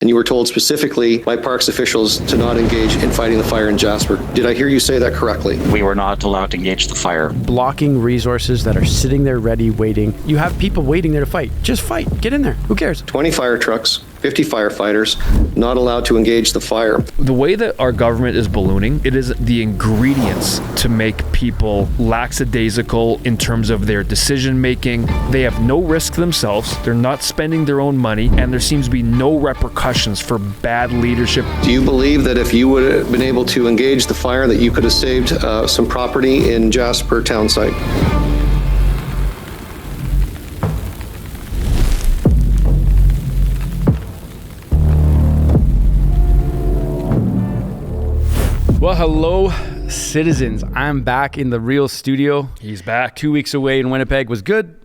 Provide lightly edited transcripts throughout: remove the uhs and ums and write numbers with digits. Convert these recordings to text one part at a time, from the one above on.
And you were told specifically by parks officials to not engage in fighting the fire in Jasper. Did I hear you say that correctly? We were not allowed to engage the fire. Blocking resources that are sitting there ready, waiting. You have people waiting there to fight. Just fight. Get in there. Who cares? 20 fire trucks, 50 firefighters, not allowed to engage the fire. The way that our government is ballooning, it is the ingredients to make people lackadaisical in terms of their decision making. They have no risk themselves. They're not spending their own money, and there seems to be no repercussions for bad leadership. Do you believe that if you would have been able to engage the fire, that you could have saved some property in Jasper town site? Well, hello, citizens. I'm back in the real studio. He's back. 2 weeks away in Winnipeg was good,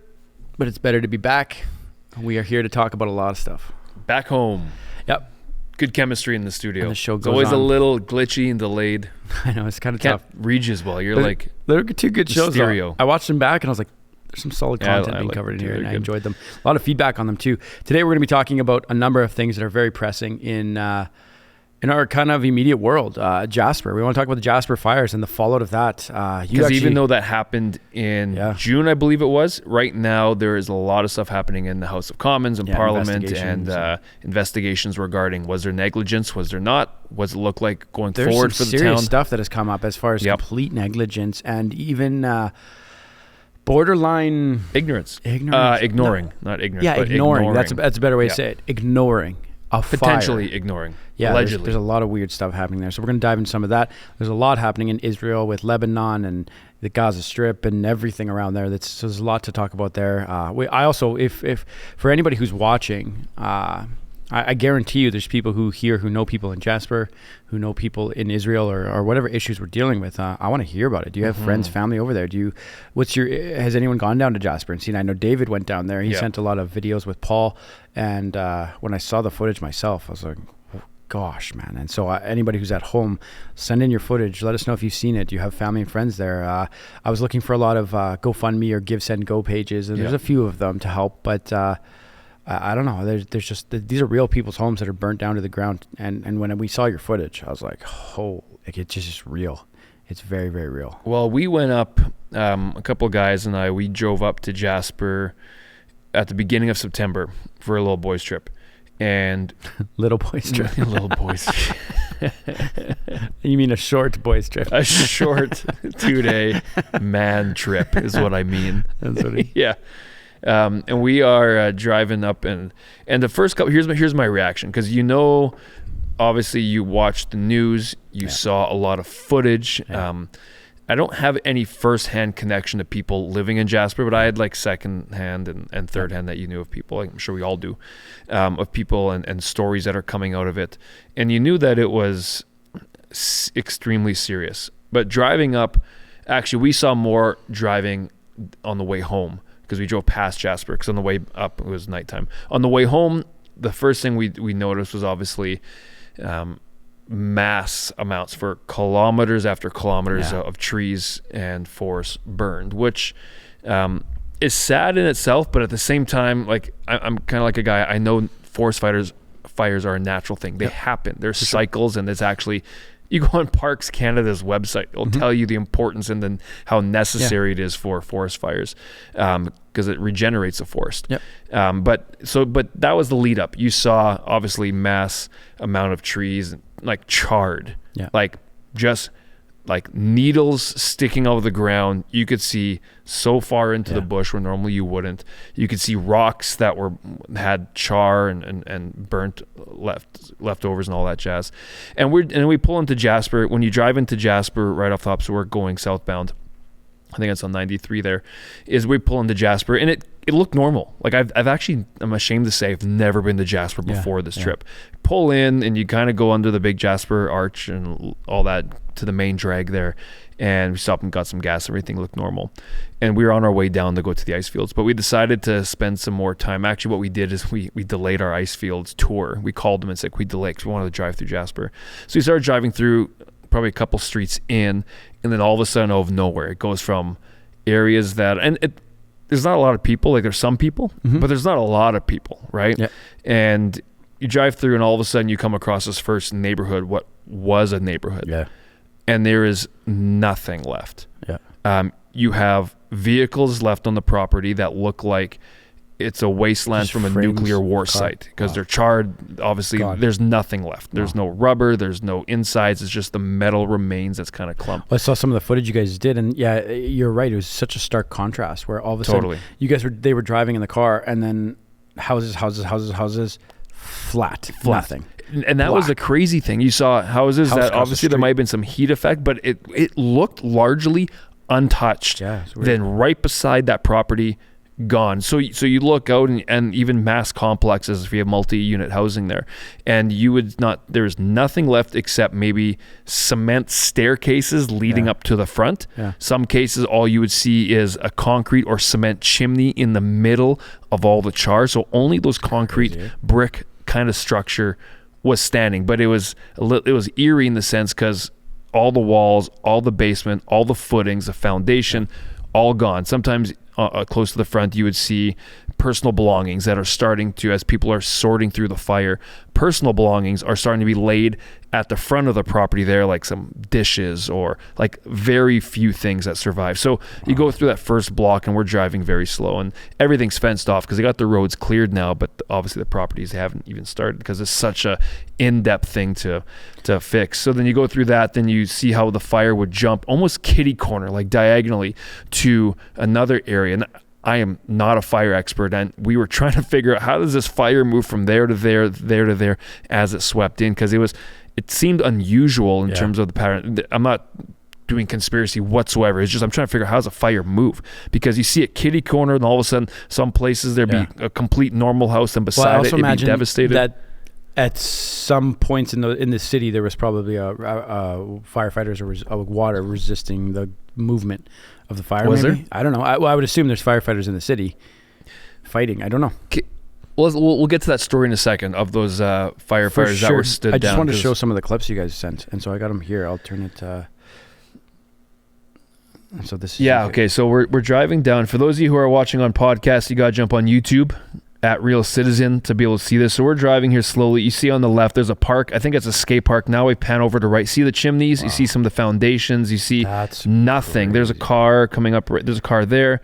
but it's better to be back. We are here to talk about a lot of stuff. Back home. Yep. Good chemistry in the studio. And the show it's goes always on. a little glitchy and delayed. I know, it's kind of Can't tough. read you as well. You're like They're two good shows. stereo. Though. I watched them back and I was like, there's some solid content I being like covered in them too. here, and They're I good. enjoyed them. A lot of feedback on them too. Today we're going to be talking about a number of things that are very pressing in our kind of immediate world. Jasper. We want to talk about the Jasper fires and the fallout of that. Because even though that happened in June, I believe it was, right now there is a lot of stuff happening in the House of Commons and Parliament and investigations regarding, was there negligence, was there not, was it look like going forward for the town? There's serious stuff that has come up as far as complete negligence and even borderline ignorance. Ignoring. Not ignorance. Yeah, but ignoring. That's a better way to say it. Ignoring. Potentially ignoring. Yeah, allegedly. There's a lot of weird stuff happening there. So we're going to dive into some of that. There's a lot happening in Israel with Lebanon and the Gaza Strip and everything around there. So there's a lot to talk about there. I also, if for anybody who's watching, I guarantee you there's people who know people in Jasper, who know people in Israel or whatever issues we're dealing with. I want to hear about it. Do you have friends, family over there? Has anyone gone down to Jasper and seen? I know David went down there. He sent a lot of videos with Paul. And when I saw the footage myself, I was like, oh, gosh, man. And so anybody who's at home, send in your footage. Let us know if you've seen it. Do you have family and friends there? I was looking for a lot of GoFundMe or Give, Send, Go pages. And there's a few of them to help. But I don't know. There's just these are real people's homes that are burnt down to the ground. And when we saw your footage, I was like, oh, it's just real. It's very, very real. Well, we went up, a couple of guys and we drove up to Jasper at the beginning of September for a little boys trip. And little boys trip. Little boys. You mean a short boys trip? A short 2-day man trip is what I mean. That's what yeah. And we are driving up, and the first couple, here's my reaction, because obviously you watched the news, you saw a lot of footage. I don't have any first-hand connection to people living in Jasper, but I had like second-hand and third-hand that you knew of people. I'm sure we all do, of people and stories that are coming out of it. And you knew that it was extremely serious. But driving up, actually, we saw more driving on the way home, because we drove past Jasper, because on the way up, it was nighttime. On the way home, the first thing we noticed was obviously mass amounts for kilometers after kilometers of trees and forests burned, which is sad in itself, but at the same time, like I'm kind of like a guy, I know forest fires are a natural thing. They happen. There's cycles, and it's actually, you go on Parks Canada's website, it'll tell you the importance and then how necessary it is for forest fires, because it regenerates the forest. But that was the lead up. You saw obviously mass amount of trees like charred, like just like needles sticking out of the ground. You could see so far into the bush where normally you wouldn't. You could see rocks that had char and burnt leftovers and all that jazz. And we pull into Jasper. When you drive into Jasper right off the top, so we're going southbound, I think it's on 93 there, is we pull into Jasper, and it looked normal. Like I'm ashamed to say I've never been to Jasper before this trip. Pull in, and you kind of go under the big Jasper arch and all that to the main drag there, and we stopped and got some gas. Everything looked normal, and we were on our way down to go to the ice fields, but we decided to spend some more time. Actually, what we did is we delayed our ice fields tour. We called them and said we delayed because we wanted to drive through Jasper. So we started driving through probably a couple streets in, and then all of a sudden, out of nowhere, it goes from areas that, there's not a lot of people. Like there's some people, but there's not a lot of people, right? And you drive through and all of a sudden you come across this first neighborhood, what was a neighborhood. Yeah. And there is nothing left. Yeah. You have vehicles left on the property that look like it's a wasteland Just from a frames, nuclear war car. site because Wow. they're charred. Obviously, Gone. there's nothing left. There's no rubber. There's no insides. It's just the metal remains that's kind of clumped. Well, I saw some of the footage you guys did, and yeah, you're right. It was such a stark contrast where all of a Totally. sudden you guys they were driving in the car, and then houses, flat. Nothing. And that was the Black. crazy thing. You saw houses House that across the obviously there street. might have been some heat effect, but it looked largely untouched. Yeah, it's weird. Then right beside that property, gone. So you look out and even mass complexes, if you have multi-unit housing there, and there's nothing left except maybe cement staircases leading up to the front. Yeah. Some cases, all you would see is a concrete or cement chimney in the middle of all the char. So only those concrete Crazy. brick kind of structure was standing, but it was eerie in the sense because all the walls, all the basement, all the footings, the foundation, all gone. Sometimes close to the front, you would see personal belongings that are starting to, as people are sorting through the fire, personal belongings are starting to be laid at the front of the property there, like some dishes or like very few things that survive. So you go through that first block and we're driving very slow and everything's fenced off because they got the roads cleared now, but obviously the properties haven't even started because it's such a in-depth thing to fix. So then you go through that, then you see how the fire would jump almost kitty corner, like diagonally to another area. And I am not a fire expert, and we were trying to figure out how does this fire move from there to there to there as it swept in, because it seemed unusual in terms of the pattern. I'm not doing conspiracy whatsoever. It's just I'm trying to figure out how does a fire move, because you see a kitty corner and all of a sudden some places there'd be a complete normal house and beside it it'd be devastated. That at some points in the city there was probably a firefighters or water resisting the movement of the fire. Was maybe? there? I don't know. I would assume there's firefighters in the city fighting. I don't know. Well, we'll get to that story in a second of those firefighters that were stood down. I just wanted to show some of the clips you guys sent, and so I got them here. I'll turn it. So this is okay. So we're driving down. For those of you who are watching on podcast, you got to jump on YouTube at Real Citizen to be able to see this. So we're driving here slowly. You see on the left, there's a park. I think it's a skate park. Now we pan over to right. See the chimneys? Wow. You see some of the foundations. You see nothing. Crazy. There's a car coming up. There's a car there.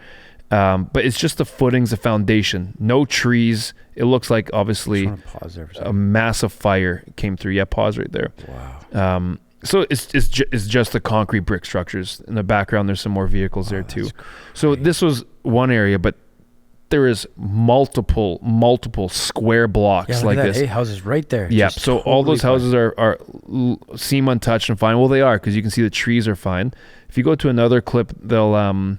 But it's just the footings, the foundation. No trees. It looks like obviously a massive fire came through. Yeah, pause right there. Wow. So it's just the concrete brick structures. In the background, there's some more vehicles there too. So this was one area, but there is multiple square blocks like this. Hey, houses right there. Yeah. So totally all those houses are seem untouched and fine. Well, they are, because you can see the trees are fine. If you go to another clip, they'll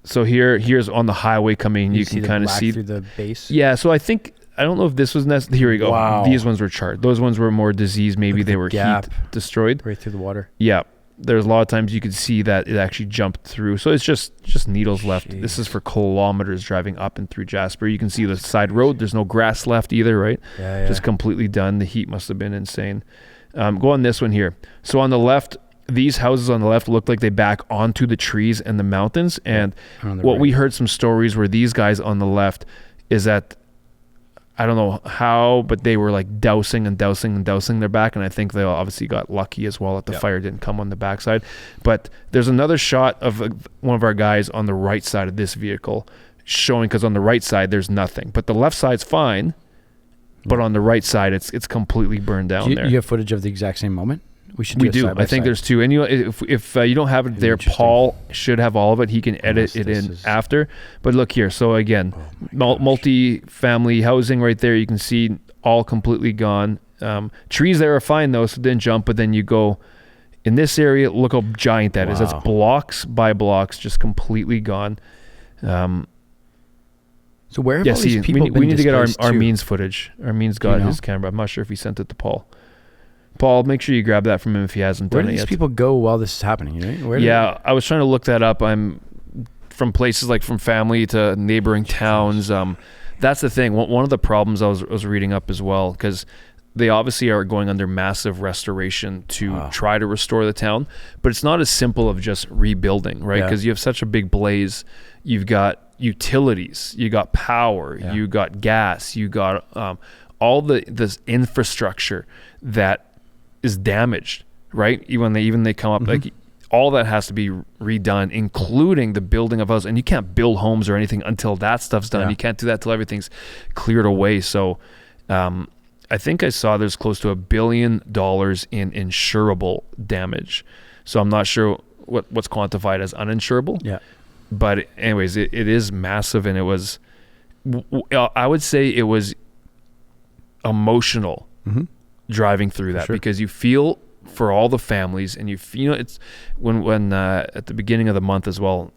so here's on the highway coming. You can kind of see through the base. Yeah. So I don't know if this was necessary. Here we go. Wow. These ones were charred. Those ones were more diseased. Maybe they were heat destroyed. Right through the water. Yeah. There's a lot of times you could see that it actually jumped through. So it's just needles left. Jeez. This is for kilometers driving up and through Jasper. You can see the side road. There's no grass left either, right? Yeah. Just completely done. The heat must have been insane. Go on this one here. So on the left, these houses on the left look like they back onto the trees and the mountains. And what we heard some stories where these guys on the left is that, I don't know how, but they were like dousing their back. And I think they obviously got lucky as well that the fire didn't come on the backside. But there's another shot of one of our guys on the right side of this vehicle showing, because on the right side, there's nothing. But the left side's fine. But on the right side, it's completely burned down there. You have footage of the exact same moment? We do. I think there's two. And if you don't have it there, Paul should have all of it. He can edit it in after. But look here. So again, multi-family housing right there. You can see all completely gone. Trees there are fine though, so didn't jump. But then you go in this area. Look how giant that is. That's blocks by blocks, just completely gone. So where have all these people been we need to get displaced our to? means footage. Our means got his camera. I'm not sure if he sent it to Paul. Paul, make sure you grab that from him if he hasn't done it yet. Where do these people go while this is happening? Right? I was trying to look that up. I'm from places like from family to neighboring towns. That's the thing. One of the problems I was reading up as well, because they obviously are going under massive restoration to try to restore the town, but it's not as simple of just rebuilding, right? Because you have such a big blaze. You've got utilities, you got power, you got gas, you got all this infrastructure that is damaged, right? Even they come up, like all that has to be redone, including the building of houses. And you can't build homes or anything until that stuff's done. Yeah. You can't do that till everything's cleared away. So I think I saw there's close to $1 billion in insurable damage. So I'm not sure what's quantified as uninsurable. Yeah. But anyways, it is massive, and it was, I would say it was emotional driving through that, because you feel for all the families, and you feel it's when at the beginning of the month as well,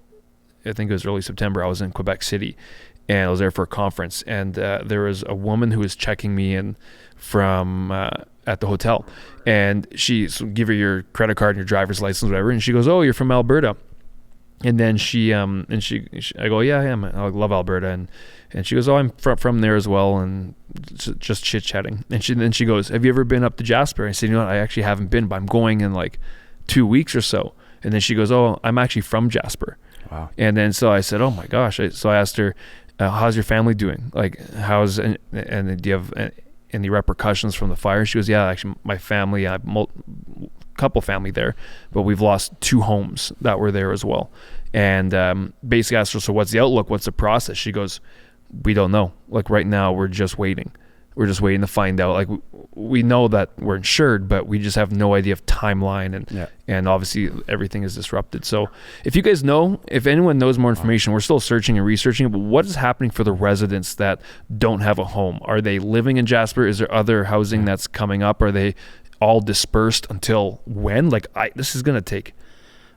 I think it was early September, I was in Quebec City, and I was there for a conference, and there was a woman who was checking me in from at the hotel, and give her your credit card and your driver's license, whatever, and she goes, "Oh, you're from Alberta." And then I go, "Yeah, I am. I love Alberta." And she goes, "Oh, I'm from there as well," and just chit chatting. And then she goes, "Have you ever been up to Jasper?" I said, "You know what? I actually haven't been, but I'm going in like 2 weeks or so." And then she goes, "Oh, I'm actually from Jasper." Wow. And then so I said, "Oh my gosh!" So I asked her, "How's your family doing? Like, and do you have any repercussions from the fire?" She goes, "Yeah, actually, my family, I have couple family there, but we've lost 2 homes that were there as well." And basically asked her, "So what's the outlook? What's the process?" She goes, "We don't know. Like right now, we're just waiting. We're just waiting to find out. Like we know that we're insured, but we just have no idea of timeline, and obviously everything is disrupted." So if you guys know, if anyone knows more information, we're still searching and researching, but what is happening for the residents that don't have a home? Are they living in Jasper? Is there other housing that's coming up? Are they all dispersed until when? Like this is going to take.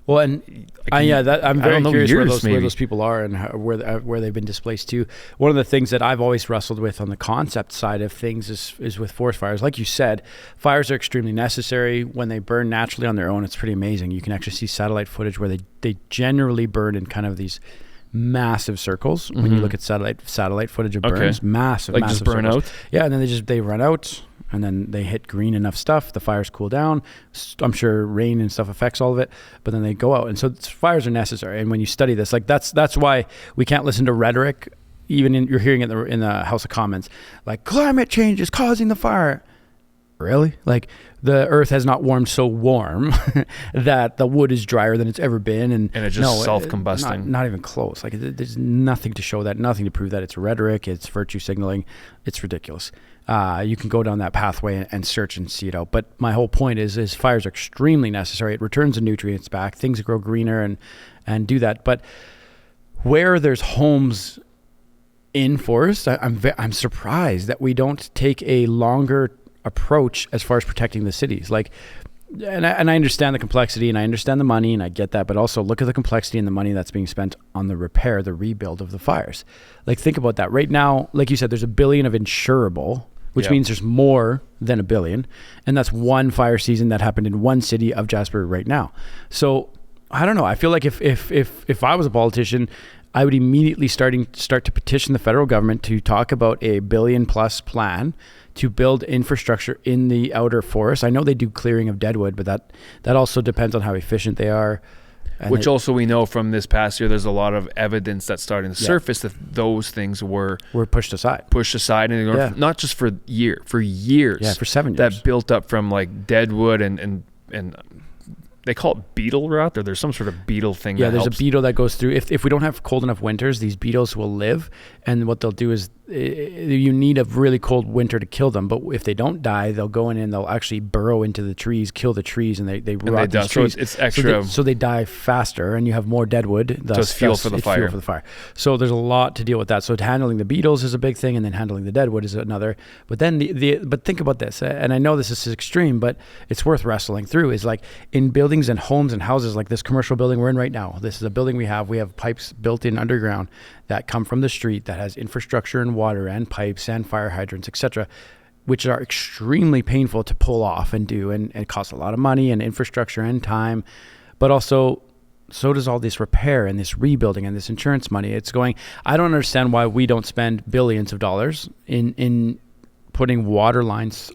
Well, and I'm very curious where those people are and where they've been displaced to. One of the things that I've always wrestled with on the concept side of things is with forest fires. Like you said, fires are extremely necessary. When they burn naturally on their own, it's pretty amazing. You can actually see satellite footage where they generally burn in kind of these massive circles. When you look at satellite footage of burns, massive just burn circles. out. Yeah, and then they run out. And then they hit green enough stuff, the fires cool down. I'm sure rain and stuff affects all of it, but then they go out. And so fires are necessary. And when you study this, like that's why we can't listen to rhetoric. Even you're hearing it in the House of Commons, like climate change is causing the fire. Really? Like the earth has not warmed so warm that the wood is drier than it's ever been. And it's just self-combusting. Not even close. Like there's nothing to show that, nothing to prove that. It's rhetoric. It's virtue signaling. It's ridiculous. You can go down that pathway and search and see it out. But my whole point is fires are extremely necessary. It returns the nutrients back. Things grow greener and do that. But where there's homes in forest, I'm surprised that we don't take a longer approach as far as protecting the cities. Like, and I understand the complexity and I understand the money and I get that, but also look at the complexity and the money that's being spent on the repair, the rebuild of the fires. Like think about that right now. Like you said, there's $1 billion of insurable, which means there's more than $1 billion. And that's one fire season that happened in one city of Jasper right now. So I don't know. I feel like if I was a politician, I would immediately start to petition the federal government to talk about a $1 billion+ plan to build infrastructure in the outer forest. I know they do clearing of deadwood, but that also depends on how efficient they are. Which also we know from this past year, there's a lot of evidence that's starting to surface that those things were pushed aside. And not just for years. Yeah, for 7 years. That built up from like deadwood and they call it Beetle Roth, or there's some sort of beetle thing. Yeah, there's a beetle that goes through. If we don't have cold enough winters, these beetles will live. And what they'll do is you need a really cold winter to kill them. But if they don't die, they'll go in and they'll actually burrow into the trees, kill the trees, and they rot these trees. So it's extra. So they die faster, and you have more deadwood. So it's fuel for the fire. So there's a lot to deal with that. So handling the beetles is a big thing, and then handling the deadwood is another. But then but think about this, and I know this is extreme, but it's worth wrestling through. Is like in buildings and homes and houses, like this commercial building we're in right now. This is a building we have pipes built in underground that come from the street that has infrastructure and water and pipes and fire hydrants, etc., which are extremely painful to pull off and do, and it costs a lot of money and infrastructure and time. But also, so does all this repair and this rebuilding and this insurance money. I don't understand why we don't spend billions of dollars in putting water lines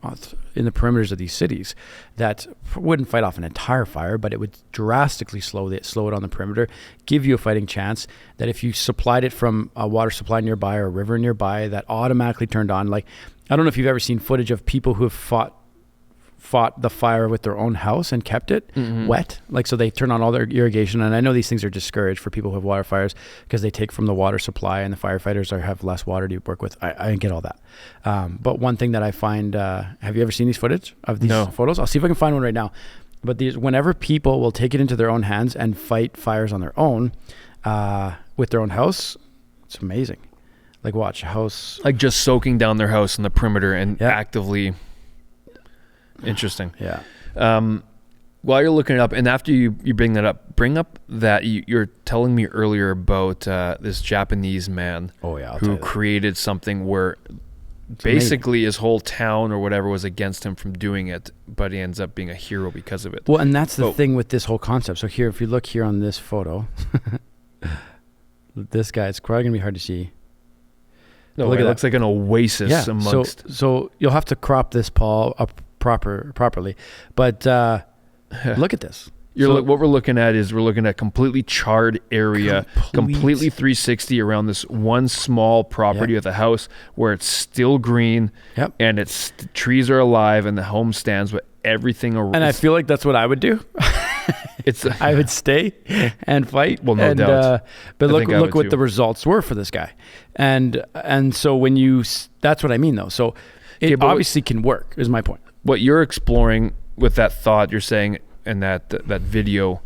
in the perimeters of these cities that wouldn't fight off an entire fire, but it would drastically slow it on the perimeter, give you a fighting chance that if you supplied it from a water supply nearby or a river nearby that automatically turned on, like I don't know if you've ever seen footage of people who have fought the fire with their own house and kept it wet. Like, so they turn on all their irrigation. And I know these things are discouraged for people who have water fires because they take from the water supply and the firefighters have less water to work with. I get all that. But one thing that I find, have you ever seen these footage of these photos? I'll see if I can find one right now. But whenever people will take it into their own hands and fight fires on their own, with their own house, it's amazing. Like, watch a house. Like just soaking down their house in the perimeter and actively... Interesting. Yeah. While you're looking it up, and after you bring that up, bring up that you're telling me earlier about this Japanese man who created something where basically his whole town or whatever was against him from doing it, but he ends up being a hero because of it. Well, and that's the thing with this whole concept. So here, if you look here on this photo, this guy, it's probably going to be hard to see. No, it looks like an oasis amongst... So you'll have to crop this, Paul, up properly, but look at this. What we're looking at is completely charred area, completely 360 around this one small property with a house where it's still green, and the trees are alive, and the home stands with everything around. And I feel like that's what I would do. I would stay and fight. Well, no doubt. But look what the results were for this guy, and so that's what I mean though. So it obviously can work. Is my point. What you're exploring with that thought you're saying, and that video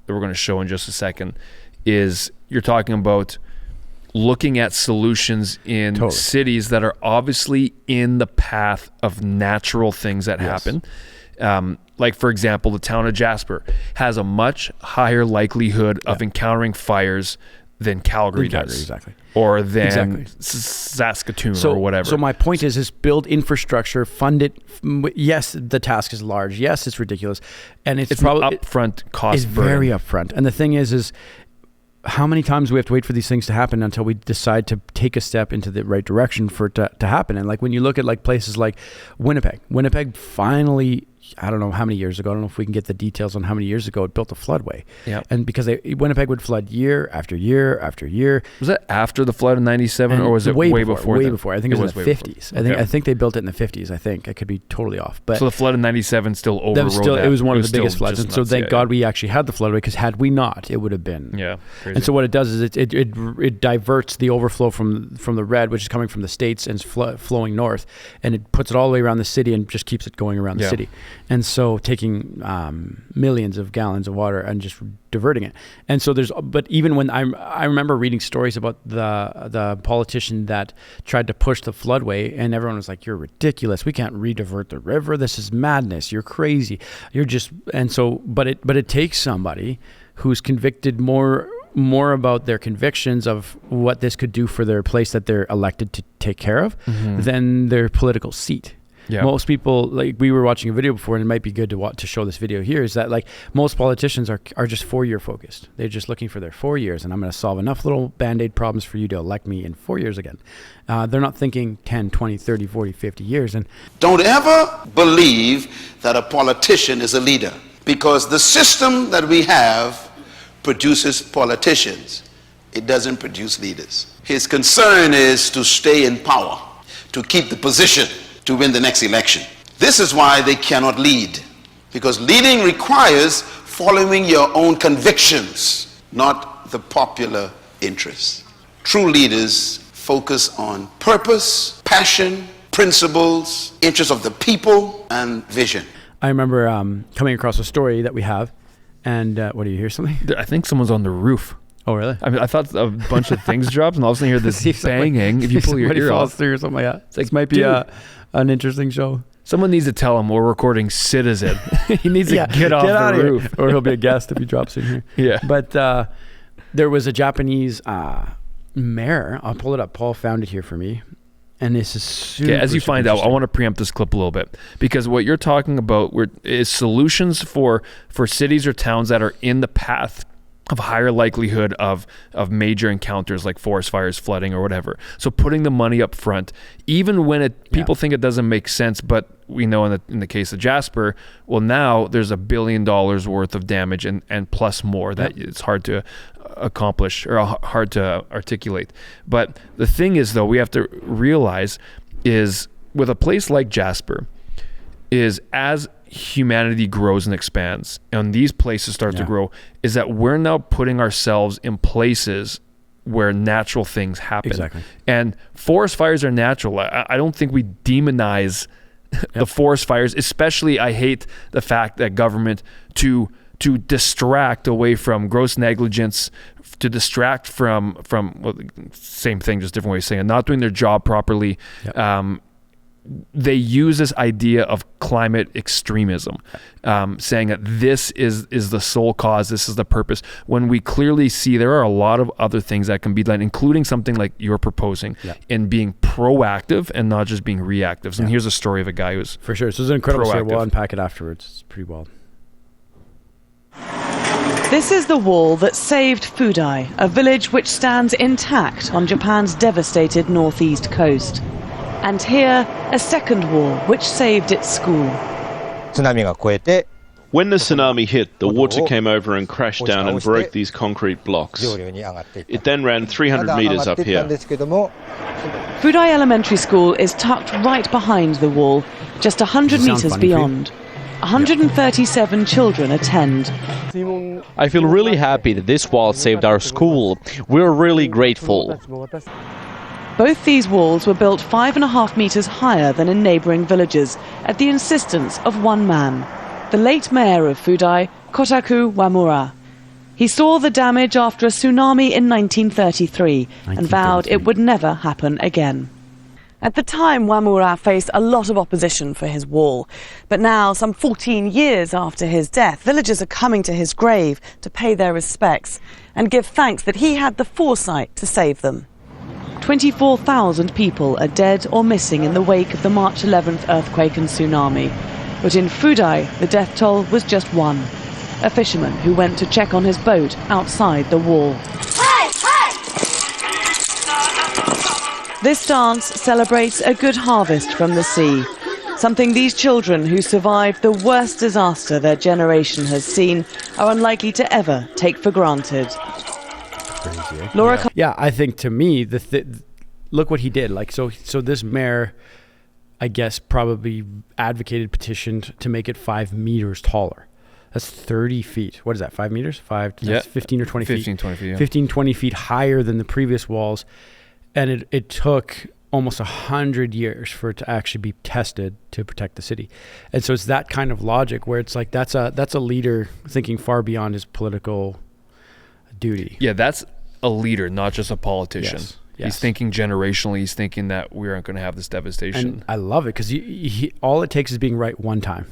that we're going to show in just a second, is you're talking about looking at solutions in cities that are obviously in the path of natural things that happen. Like, for example, the town of Jasper has a much higher likelihood of encountering fires than Calgary does. Exactly. Or than Saskatoon or whatever. So my point is build infrastructure, fund it. Yes, the task is large. Yes, it's ridiculous. And it's probably an upfront cost. It's very upfront. And the thing is how many times do we have to wait for these things to happen until we decide to take a step into the right direction for it to happen? And like when you look at like places like Winnipeg finally, I don't know how many years ago, I don't know if we can get the details on how many years ago it built a floodway. Yeah. And because Winnipeg would flood year after year after year. Was that after the flood in 97 or was it way before? Way before. I think it was in the 50s. I think they built it in the 50s, I think. I could be totally off. But so the flood in 97 still overrode that. It was one of the biggest floods. And so thank God we actually had the floodway, because had we not, it would have been. Yeah. Crazy. And so what it does is it diverts the overflow from the red, which is coming from the States and is flowing north, and it puts it all the way around the city and just keeps it going around the city. And so taking millions of gallons of water and just diverting it. And so but even when I remember reading stories about the politician that tried to push the floodway, and everyone was like, "You're ridiculous. We can't redivert the river. This is madness. You're crazy. You're just..." And so, but it takes somebody who's convicted more about their convictions of what this could do for their place that they're elected to take care of than their political seat. Yeah. Most people, like, we were watching a video before, and it might be good to show this video here, is that like most politicians are just 4-year focused. They're just looking for their 4 years, and I'm going to solve enough little Band-Aid problems for you to elect me in 4 years again. They're not thinking 10, 20, 30, 40, 50 years. And don't ever believe that a politician is a leader, because the system that we have produces politicians. It doesn't produce leaders. His concern is to stay in power, to keep the position, to win the next election. This is why they cannot lead, because leading requires following your own convictions, not the popular interests. True leaders focus on purpose, passion, principles, interests of the people, and vision. I remember coming across a story that we have, and what, do you hear something? I think someone's on the roof. Oh, really? I mean, I thought a bunch of things dropped, and all of a sudden you hear this banging. If you pull your ear falls off, through or something like that. It's like, might be an interesting show. Someone needs to tell him we're recording Citizen. He needs to get off the roof. Or he'll be a guest if he drops in here. Yeah. But there was a Japanese mayor. I'll pull it up. Paul found it here for me. And this is super, as you find out, I want to preempt this clip a little bit, because what you're talking about is solutions for cities or towns that are in the path of higher likelihood of major encounters like forest fires, flooding, or whatever. So putting the money up front, even when people think it doesn't make sense, but we know in the case of Jasper, well, now there's $1 billion worth of damage and plus more that it's hard to accomplish or hard to articulate. But the thing is, though, we have to realize is with a place like Jasper is as humanity grows and expands and these places start to grow, is that we're now putting ourselves in places where natural things happen. Exactly. And forest fires are natural. I don't think we demonize the forest fires, especially I hate the fact that government to distract away from gross negligence, to distract from well, same thing, just different way of saying it, not doing their job properly. They use this idea of climate extremism, saying that this is the sole cause, this is the purpose, when we clearly see there are a lot of other things that can be done, including something like you're proposing in being proactive and not just being reactive. And here's a story of a guy who's for sure. So it's an incredible story. proactive. We'll unpack it afterwards. It's pretty wild. This is the wall that saved Fudai, a village which stands intact on Japan's devastated northeast coast. And here, a second wall which saved its school. When the tsunami hit, the water came over and crashed down and broke these concrete blocks. It then ran 300 meters up here. Fudai Elementary School is tucked right behind the wall, just 100 meters beyond. 137 children attend. I feel really happy that this wall saved our school. We're really grateful. Both these walls were built 5.5 meters higher than in neighboring villages at the insistence of one man, the late mayor of Fudai, Kotaku Wamura. He saw the damage after a tsunami in 1933 and vowed it would never happen again. At the time, Wamura faced a lot of opposition for his wall. But now, some 14 years after his death, villagers are coming to his grave to pay their respects and give thanks that he had the foresight to save them. 24,000 people are dead or missing in the wake of the March 11th earthquake and tsunami. But in Fudai, the death toll was just one. A fisherman who went to check on his boat outside the wall. This dance celebrates a good harvest from the sea, something these children who survived the worst disaster their generation has seen are unlikely to ever take for granted. Laura, I think to me, look what he did. Like, so this mayor, I guess, probably petitioned to make it 5 meters taller. That's 30 feet. What is that, 5 meters? That's 15 or 20 feet. 15, 20 feet, yeah. 15, 20 feet higher than the previous walls. And it took almost 100 years for it to actually be tested to protect the city. And so it's that kind of logic where it's like, that's a leader thinking far beyond his political duty. Yeah, that's a leader, not just a politician. Yes. He's thinking generationally. He's thinking that we aren't going to have this devastation. And I love it because all it takes is being right one time.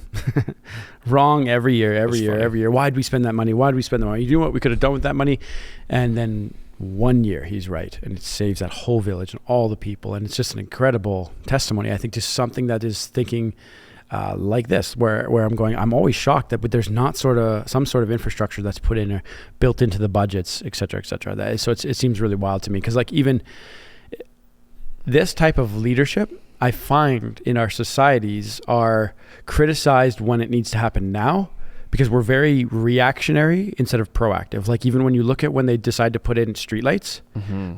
Wrong every year. Why'd we spend that money? You know what we could have done with that money? And then 1 year he's right, and it saves that whole village and all the people. And it's just an incredible testimony, I think, to something that is thinking like this, where I'm always shocked that there's not some sort of infrastructure that's put in or built into the budgets, et cetera, et cetera. So it seems really wild to me because, like, even this type of leadership, I find in our societies are criticized when it needs to happen now, because we're very reactionary instead of proactive. Like, even when you look at when they decide to put in streetlights,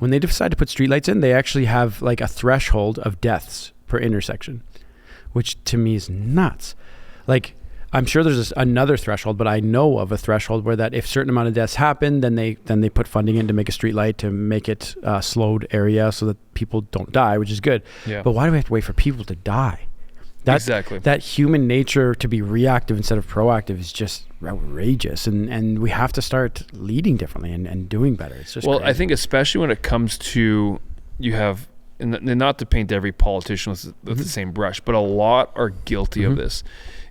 when they decide to put streetlights in, they actually have like a threshold of deaths per intersection, which to me is nuts. Like, I'm sure there's another threshold, but I know of a threshold where that if certain amount of deaths happen, then they put funding in to make a streetlight to make it a slowed area so that people don't die, which is good. Yeah. But why do we have to wait for people to die? Exactly. That human nature to be reactive instead of proactive is just outrageous, and we have to start leading differently and doing better. It's just crazy. I think especially when it comes to, you have, and not to paint every politician with the same brush, but a lot are guilty of this,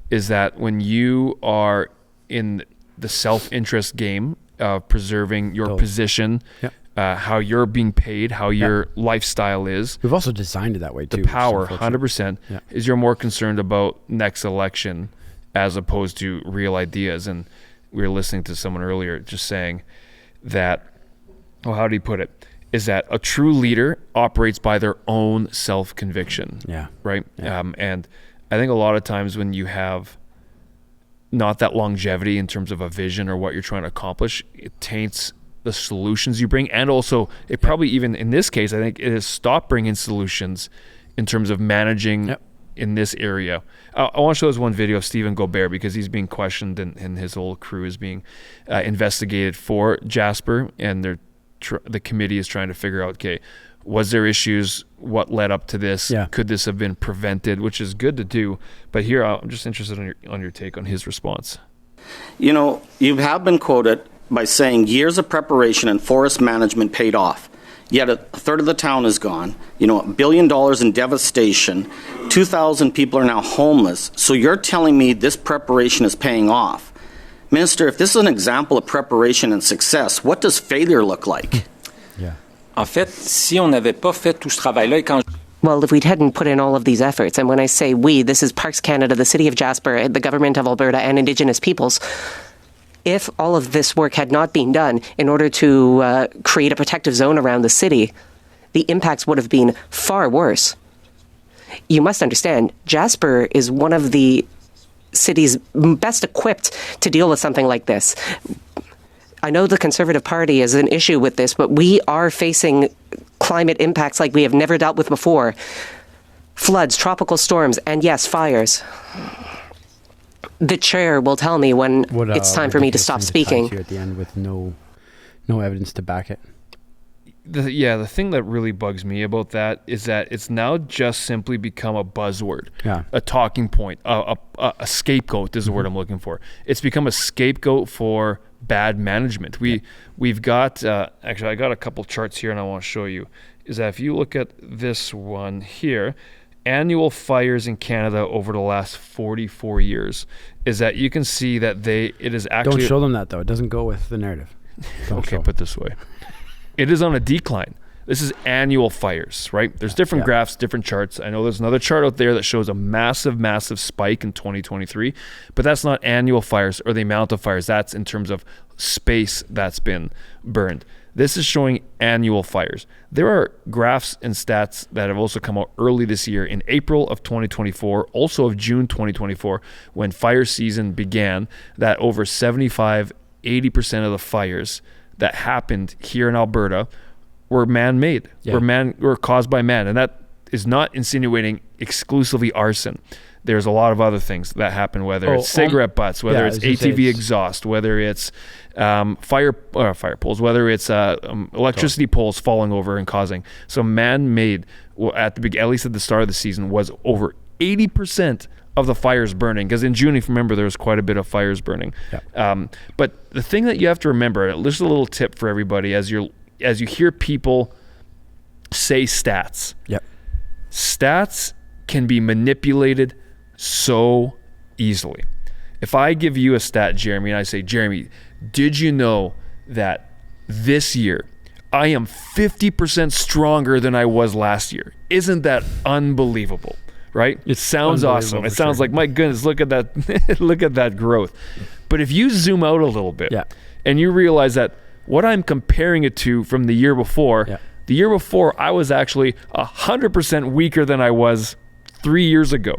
is that when you are in the self-interest game of preserving your position, how you're being paid, how your lifestyle is. We've also designed it that way too. The power, 100%, is you're more concerned about next election as opposed to real ideas. And we were listening to someone earlier just saying that, how do you put it? Is that a true leader operates by their own self-conviction. Yeah. Right? Yeah. And I think a lot of times when you have not that longevity in terms of a vision or what you're trying to accomplish, it taints the solutions you bring. And also, it probably, even in this case, I think it has stopped bringing solutions in terms of managing in this area. I want to show this one video of Stephen Gobert because he's being questioned and his whole crew is being investigated for Jasper, and the committee is trying to figure out, okay, was there issues? What led up to this? Yeah. Could this have been prevented? Which is good to do. But here, I'm just interested on your take on his response. You know, you have been quoted by saying years of preparation and forest management paid off. Yet a third of the town is gone. You know, $1 billion in devastation. 2,000 people are now homeless. So you're telling me this preparation is paying off. Minister, if this is an example of preparation and success, what does failure look like? Yeah. En fait, si on n'avait pas fait tout ce travail-là, et quand Well, if we hadn't put in all of these efforts, and when I say we, this is Parks Canada, the City of Jasper, the Government of Alberta, and Indigenous peoples. If all of this work had not been done in order to create a protective zone around the city, the impacts would have been far worse. You must understand, Jasper is one of the cities best equipped to deal with something like this. I know the Conservative Party is an issue with this, but we are facing climate impacts like we have never dealt with before. Floods, tropical storms, and yes, fires. The chair will tell me when it's time for me to stop speaking. Here at the end with no evidence to back it. The thing that really bugs me about that is that it's now just simply become a buzzword, a talking point, a scapegoat is the word I'm looking for. It's become a scapegoat for bad management. We've got actually I got a couple charts here and I want to show you. Is that if you look at this one here, annual fires in Canada over the last 44 years, is that you can see that it is actually... Don't show them that though. It doesn't go with the narrative. Okay, put this way. It is on a decline. This is annual fires, right? There's different graphs, different charts. I know there's another chart out there that shows a massive, massive spike in 2023, but that's not annual fires or the amount of fires. That's in terms of space that's been burned. This is showing annual fires. There are graphs and stats that have also come out early this year in April of 2024, also of June 2024, when fire season began, that over 75, 80% of the fires that happened here in Alberta were man-made, were caused by man. And that is not insinuating exclusively arson. There's a lot of other things that happen, whether it's cigarette butts, whether it's ATV exhaust, whether it's fire poles, whether it's electricity poles falling over and causing. So man-made, at least at the start of the season, was over 80% of the fires burning, because in June, if you remember, there was quite a bit of fires burning. But the thing that you have to remember, just a little tip for everybody, as you hear people say stats, stats can be manipulated so easily. If I give you a stat, Jeremy, and I say, Jeremy, did you know that this year I am 50% stronger than I was last year? Isn't that unbelievable? Right? It sounds awesome. It sounds like, my goodness, look at that, look at that growth. But if you zoom out a little bit and you realize that what I'm comparing it to from the year before, the year before I was actually 100% weaker than I was 3 years ago.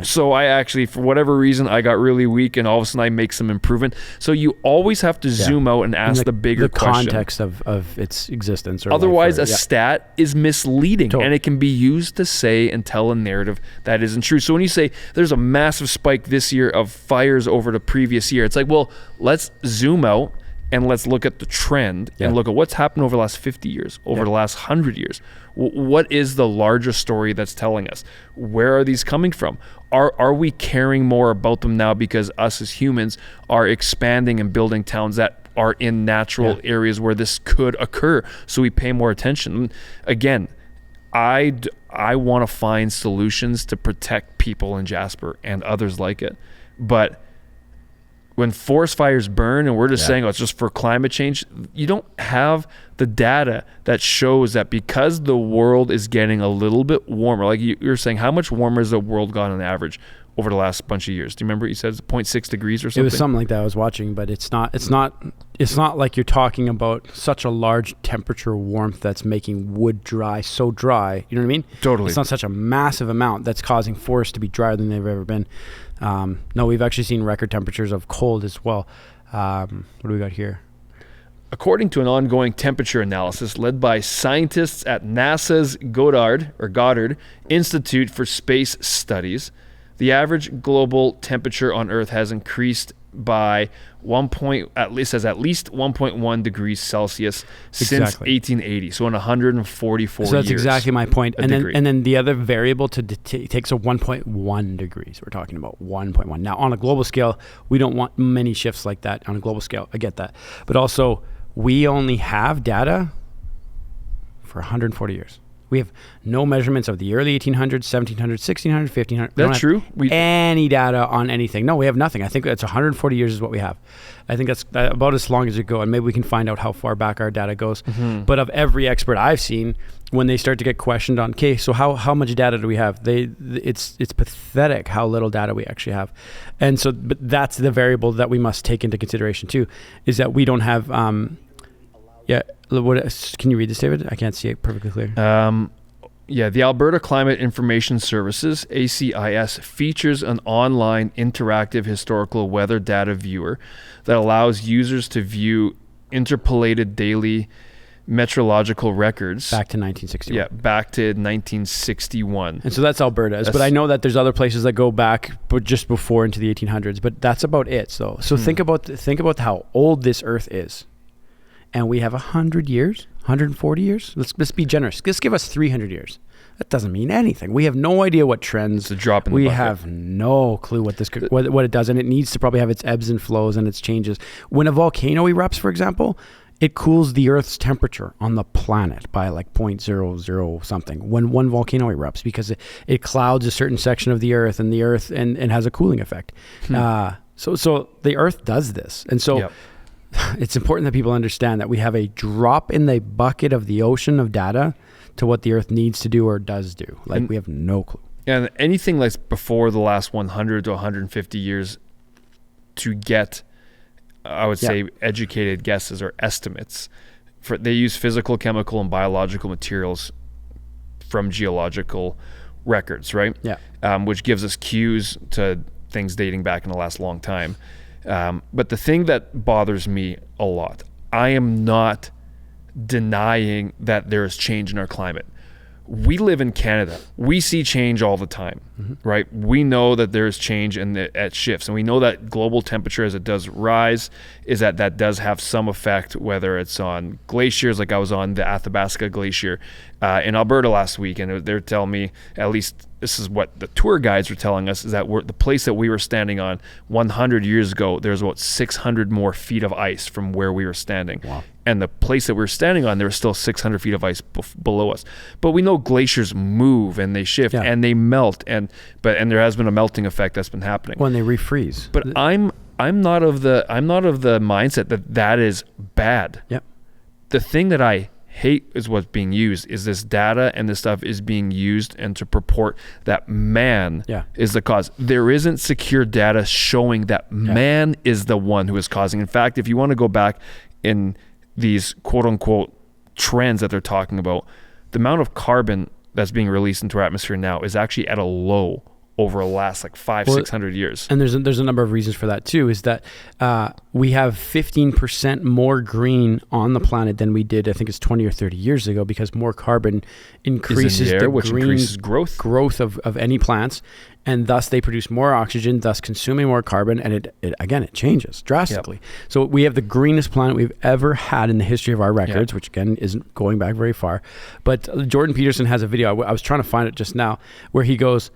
So I actually, for whatever reason, I got really weak, and all of a sudden I make some improvement. So you always have to zoom out and ask the bigger question. The context of its existence. Or otherwise, a stat is misleading, and it can be used to say and tell a narrative that isn't true. So when you say there's a massive spike this year of fires over the previous year, it's like, well, let's zoom out and let's look at the trend and look at what's happened over the last 50 years, over the last 100 years. What is the larger story that's telling us? Where are these coming from? Are we caring more about them now because us as humans are expanding and building towns that are in natural areas where this could occur, so we pay more attention? Again, I want to find solutions to protect people in Jasper and others like it. But when forest fires burn and we're just saying, it's just for climate change, you don't have the data that shows that because the world is getting a little bit warmer, like you're saying, how much warmer has the world gone on average over the last bunch of years? Do you remember what you said? It's 0.6 degrees or something? It was something like that I was watching, but it's not like you're talking about such a large temperature warmth that's making wood dry, so dry. You know what I mean? Totally. It's not such a massive amount that's causing forests to be drier than they've ever been. No, we've actually seen record temperatures of cold as well. What do we got here? according to an ongoing temperature analysis led by scientists at NASA's Goddard Institute for Space Studies, the average global temperature on Earth has increased by at least 1.1 degrees Celsius since 1880. So in 144 years. So that's exactly my point. And degree. then the other variable to take, so 1.1 degrees. We're talking about 1.1. Now on a global scale, we don't want many shifts like that on a global scale. I get that. But also, we only have data for 140 years. We have no measurements of the early 1800s, 1700s, 1600s, 1500s. That's true. Any data on anything. No, we have nothing. I think it's 140 years is what we have. I think that's about as long as it goes. And maybe we can find out how far back our data goes. Mm-hmm. But of every expert I've seen, when they start to get questioned on, okay, so how much data do we have? It's pathetic how little data we actually have. And so, but that's the variable that we must take into consideration too, is that we don't have, can you read this, David? I can't see it perfectly clear. The Alberta Climate Information Services, ACIS, features an online interactive historical weather data viewer that allows users to view interpolated daily meteorological records. Back to 1961. Yeah, back to 1961. And so that's Alberta's. But I know that there's other places that go back, but just before into the 1800s. But that's about it. So think about how old this Earth is. And we have 100 years, 140 years. Let's be generous. Let's give us 300 years. That doesn't mean anything. We have no idea what trends. It's a drop in the bucket. We have no clue what it does, and it needs to probably have its ebbs and flows and its changes. When a volcano erupts, for example, it cools the Earth's temperature on the planet by like 0.00 something. When one volcano erupts, because it clouds a certain section of the Earth, and has a cooling effect. So the Earth does this, and so. Yep. It's important that people understand that we have a drop in the bucket of the ocean of data to what the Earth needs to do or does do. We have no clue. And anything like before the last 100 to 150 years to get, I would say, educated guesses or estimates. They use physical, chemical, and biological materials from geological records, right? Yeah. Which gives us cues to things dating back in the last long time. But the thing that bothers me a lot, I am not denying that there is change in our climate. We live in Canada. We see change all the time, right? We know that there's change and it shifts. And we know that global temperature, as it does rise, is that does have some effect, whether it's on glaciers, like I was on the Athabasca Glacier in Alberta last week. And they're telling me, at least this is what the tour guides were telling us, is that the place that we were standing on 100 years ago, there's about 600 more feet of ice from where we were standing. Wow. And the place that we were standing on, there was still 600 feet of ice below us. But we know glaciers move and they shift and they melt, and there has been a melting effect that's been happening. When they refreeze. But I'm not of the mindset that is bad. Yep. The thing that I hate is what's being used is this data, and this stuff is being used and to purport that man is the cause. There isn't secure data showing that man is the one who is causing. In fact, if you want to go back in these quote unquote trends that they're talking about, the amount of carbon that's being released into our atmosphere now is actually at a low over the last 600 years. And there's a number of reasons for that too, is that we have 15% more green on the planet than we did, I think it's 20 or 30 years ago, because more carbon increases the which green increases growth of any plants, and thus they produce more oxygen, thus consuming more carbon, and it changes drastically. Yep. So we have the greenest planet we've ever had in the history of our records, which again isn't going back very far. But Jordan Peterson has a video, I was trying to find it just now, where he goes,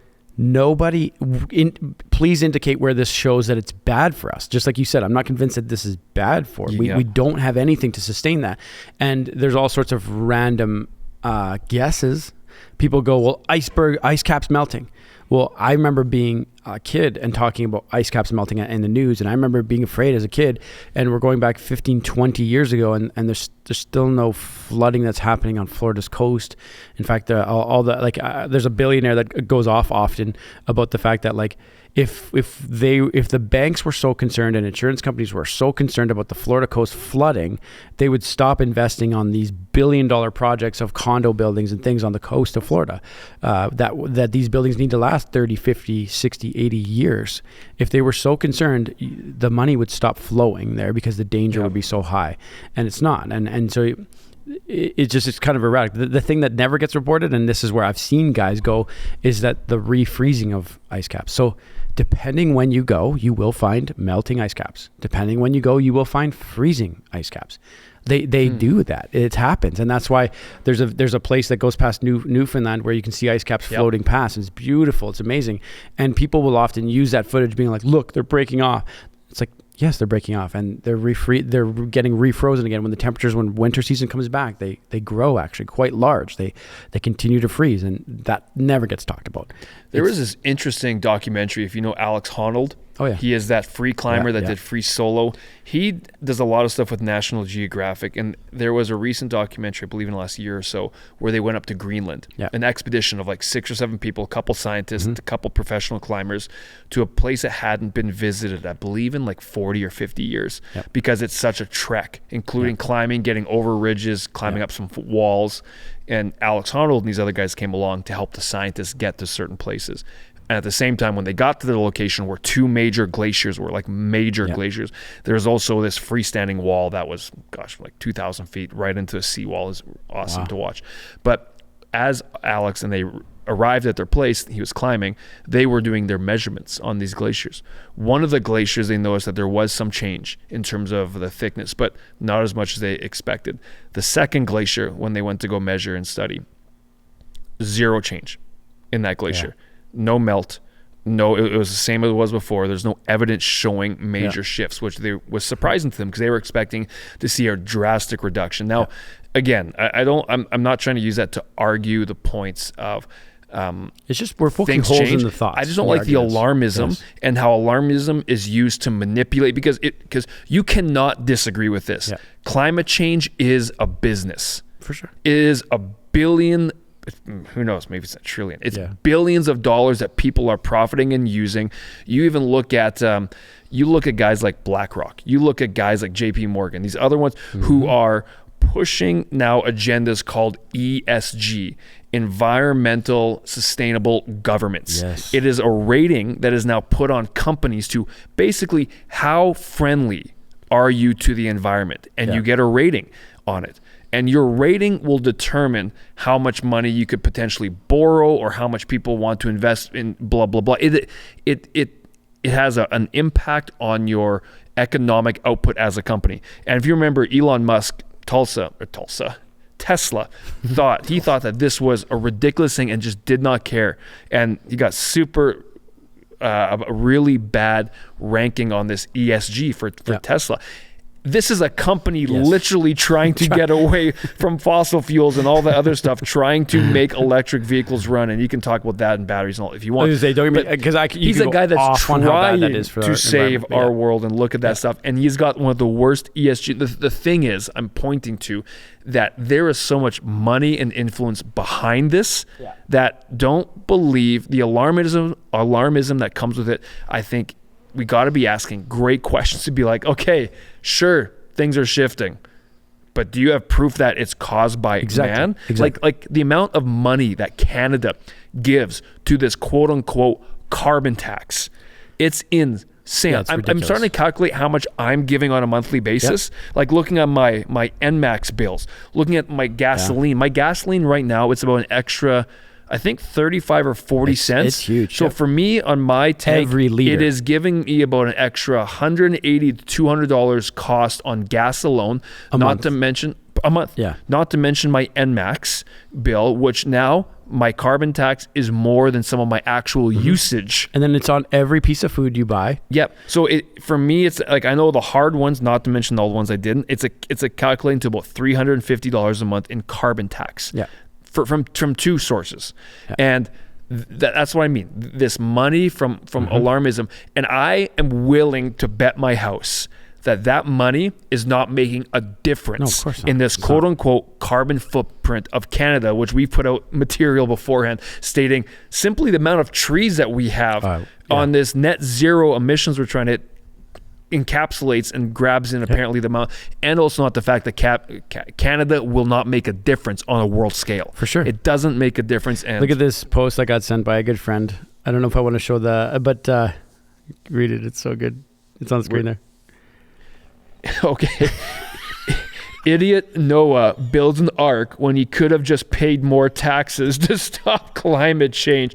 please indicate where this shows that it's bad for us. Just like you said, I'm not convinced that this is bad for it. We don't have anything to sustain that. And there's all sorts of random guesses. People go, well, ice caps melting. Well, I remember being a kid and talking about ice caps melting in the news, and I remember being afraid as a kid, and we're going back 15, 20 years ago, and there's still no flooding that's happening on Florida's coast. In fact, there's a billionaire that goes off often about the fact that if the banks were so concerned and insurance companies were so concerned about the Florida coast flooding, they would stop investing on these billion-dollar projects of condo buildings and things on the coast of Florida. That these buildings need to last 30, 50, 60, 80 years. If they were so concerned, the money would stop flowing there because the danger would be so high, and it's not. And so it's kind of erratic. The thing that never gets reported, and this is where I've seen guys go, is that the refreezing of ice caps. So depending when you go, you will find melting ice caps. Depending when you go, you will find freezing ice caps. They do that. It happens, and that's why there's a place that goes past Newfoundland where you can see ice caps floating past. It's beautiful. It's amazing, and people will often use that footage, being like, "Look, they're breaking off." It's like, yes, they're breaking off, and they're getting refrozen again when the temperatures, when winter season comes back. They grow actually quite large. They continue to freeze, and that never gets talked about. There was this interesting documentary, if you know Alex Honnold. Oh, yeah. He is that free climber that did free solo. He does a lot of stuff with National Geographic, and there was a recent documentary, I believe in the last year or so, where they went up to Greenland. An expedition of like 6 or 7 people, a couple scientists, a couple professional climbers, to a place that hadn't been visited, I believe, in like 40 or 50 years, because it's such a trek, including climbing, getting over ridges, climbing up some walls. And Alex Honnold and these other guys came along to help the scientists get to certain places. And at the same time, when they got to the location where 2 major glaciers were, like major glaciers, there's also this freestanding wall that was, like 2,000 feet right into a seawall. Is awesome to watch. But as Alex and they arrived at their place, he was climbing, they were doing their measurements on these glaciers. One of the glaciers, they noticed that there was some change in terms of the thickness, but not as much as they expected. The second glacier, when they went to go measure and study, 0 change in that glacier. No melt. No, it was the same as it was before. There's no evidence showing major shifts, which was surprising to them because they were expecting to see a drastic reduction. Now, again, I'm not trying to use that to argue the points of it's just we're poking holes in the thoughts. I just don't like the alarmism and how alarmism is used to manipulate, because you cannot disagree with this. Climate change is a business. For sure. It is a billion, who knows, maybe it's a trillion. It's billions of dollars that people are profiting and using. You even look at guys like BlackRock. You look at guys like JP Morgan, these other ones who are pushing now agendas called ESG, environmental sustainable governments. It is a rating that is now put on companies to basically, how friendly are you to the environment? And you get a rating on it. And your rating will determine how much money you could potentially borrow or how much people want to invest in blah, blah, blah. It has an impact on your economic output as a company. And if you remember, Elon Musk, Tesla, thought that this was a ridiculous thing and just did not care. And he got a really bad ranking on this ESG for Tesla. This is a company literally trying to get away from fossil fuels and all the other stuff, trying to make electric vehicles run. And you can talk about that and batteries and all if you want. He's a guy that's trying to save our world and look at that stuff. And he's got one of the worst ESG. The thing is, I'm pointing to that there is so much money and influence behind this that don't believe the alarmism that comes with it. I think we got to be asking great questions to be like, okay, sure, things are shifting, but do you have proof that it's caused by man? Like the amount of money that Canada gives to this quote unquote carbon tax, it's insane. I'm starting to calculate how much I'm giving on a monthly basis. Like looking at my NMAX bills, looking at my gasoline. My gasoline right now, it's about an extra, I think 35 or 40 cents. It's huge. So for me on my tank, every liter, it is giving me about an extra $180 to $200 cost on gas alone. Not to mention a month. Not to mention my NMAX bill, which now my carbon tax is more than some of my actual usage. And then it's on every piece of food you buy. Yep. So for me, it's like, I know the hard ones, not to mention all the ones I didn't. It's a calculating to about $350 a month in carbon tax. From 2 sources. And that's what I mean. This money from alarmism. And I am willing to bet my house that money is not making a difference in this quote unquote carbon footprint of Canada, which we put out material beforehand stating simply the amount of trees that we have on this net zero emissions we're trying to encapsulates and grabs in apparently the amount, and also not the fact that Canada will not make a difference on a world scale. For sure. It doesn't make a difference. And look at this post I got sent by a good friend. I don't know if I want to show but read it. It's so good. It's on the screen there. Okay. Idiot Noah builds an ark when he could have just paid more taxes to stop climate change.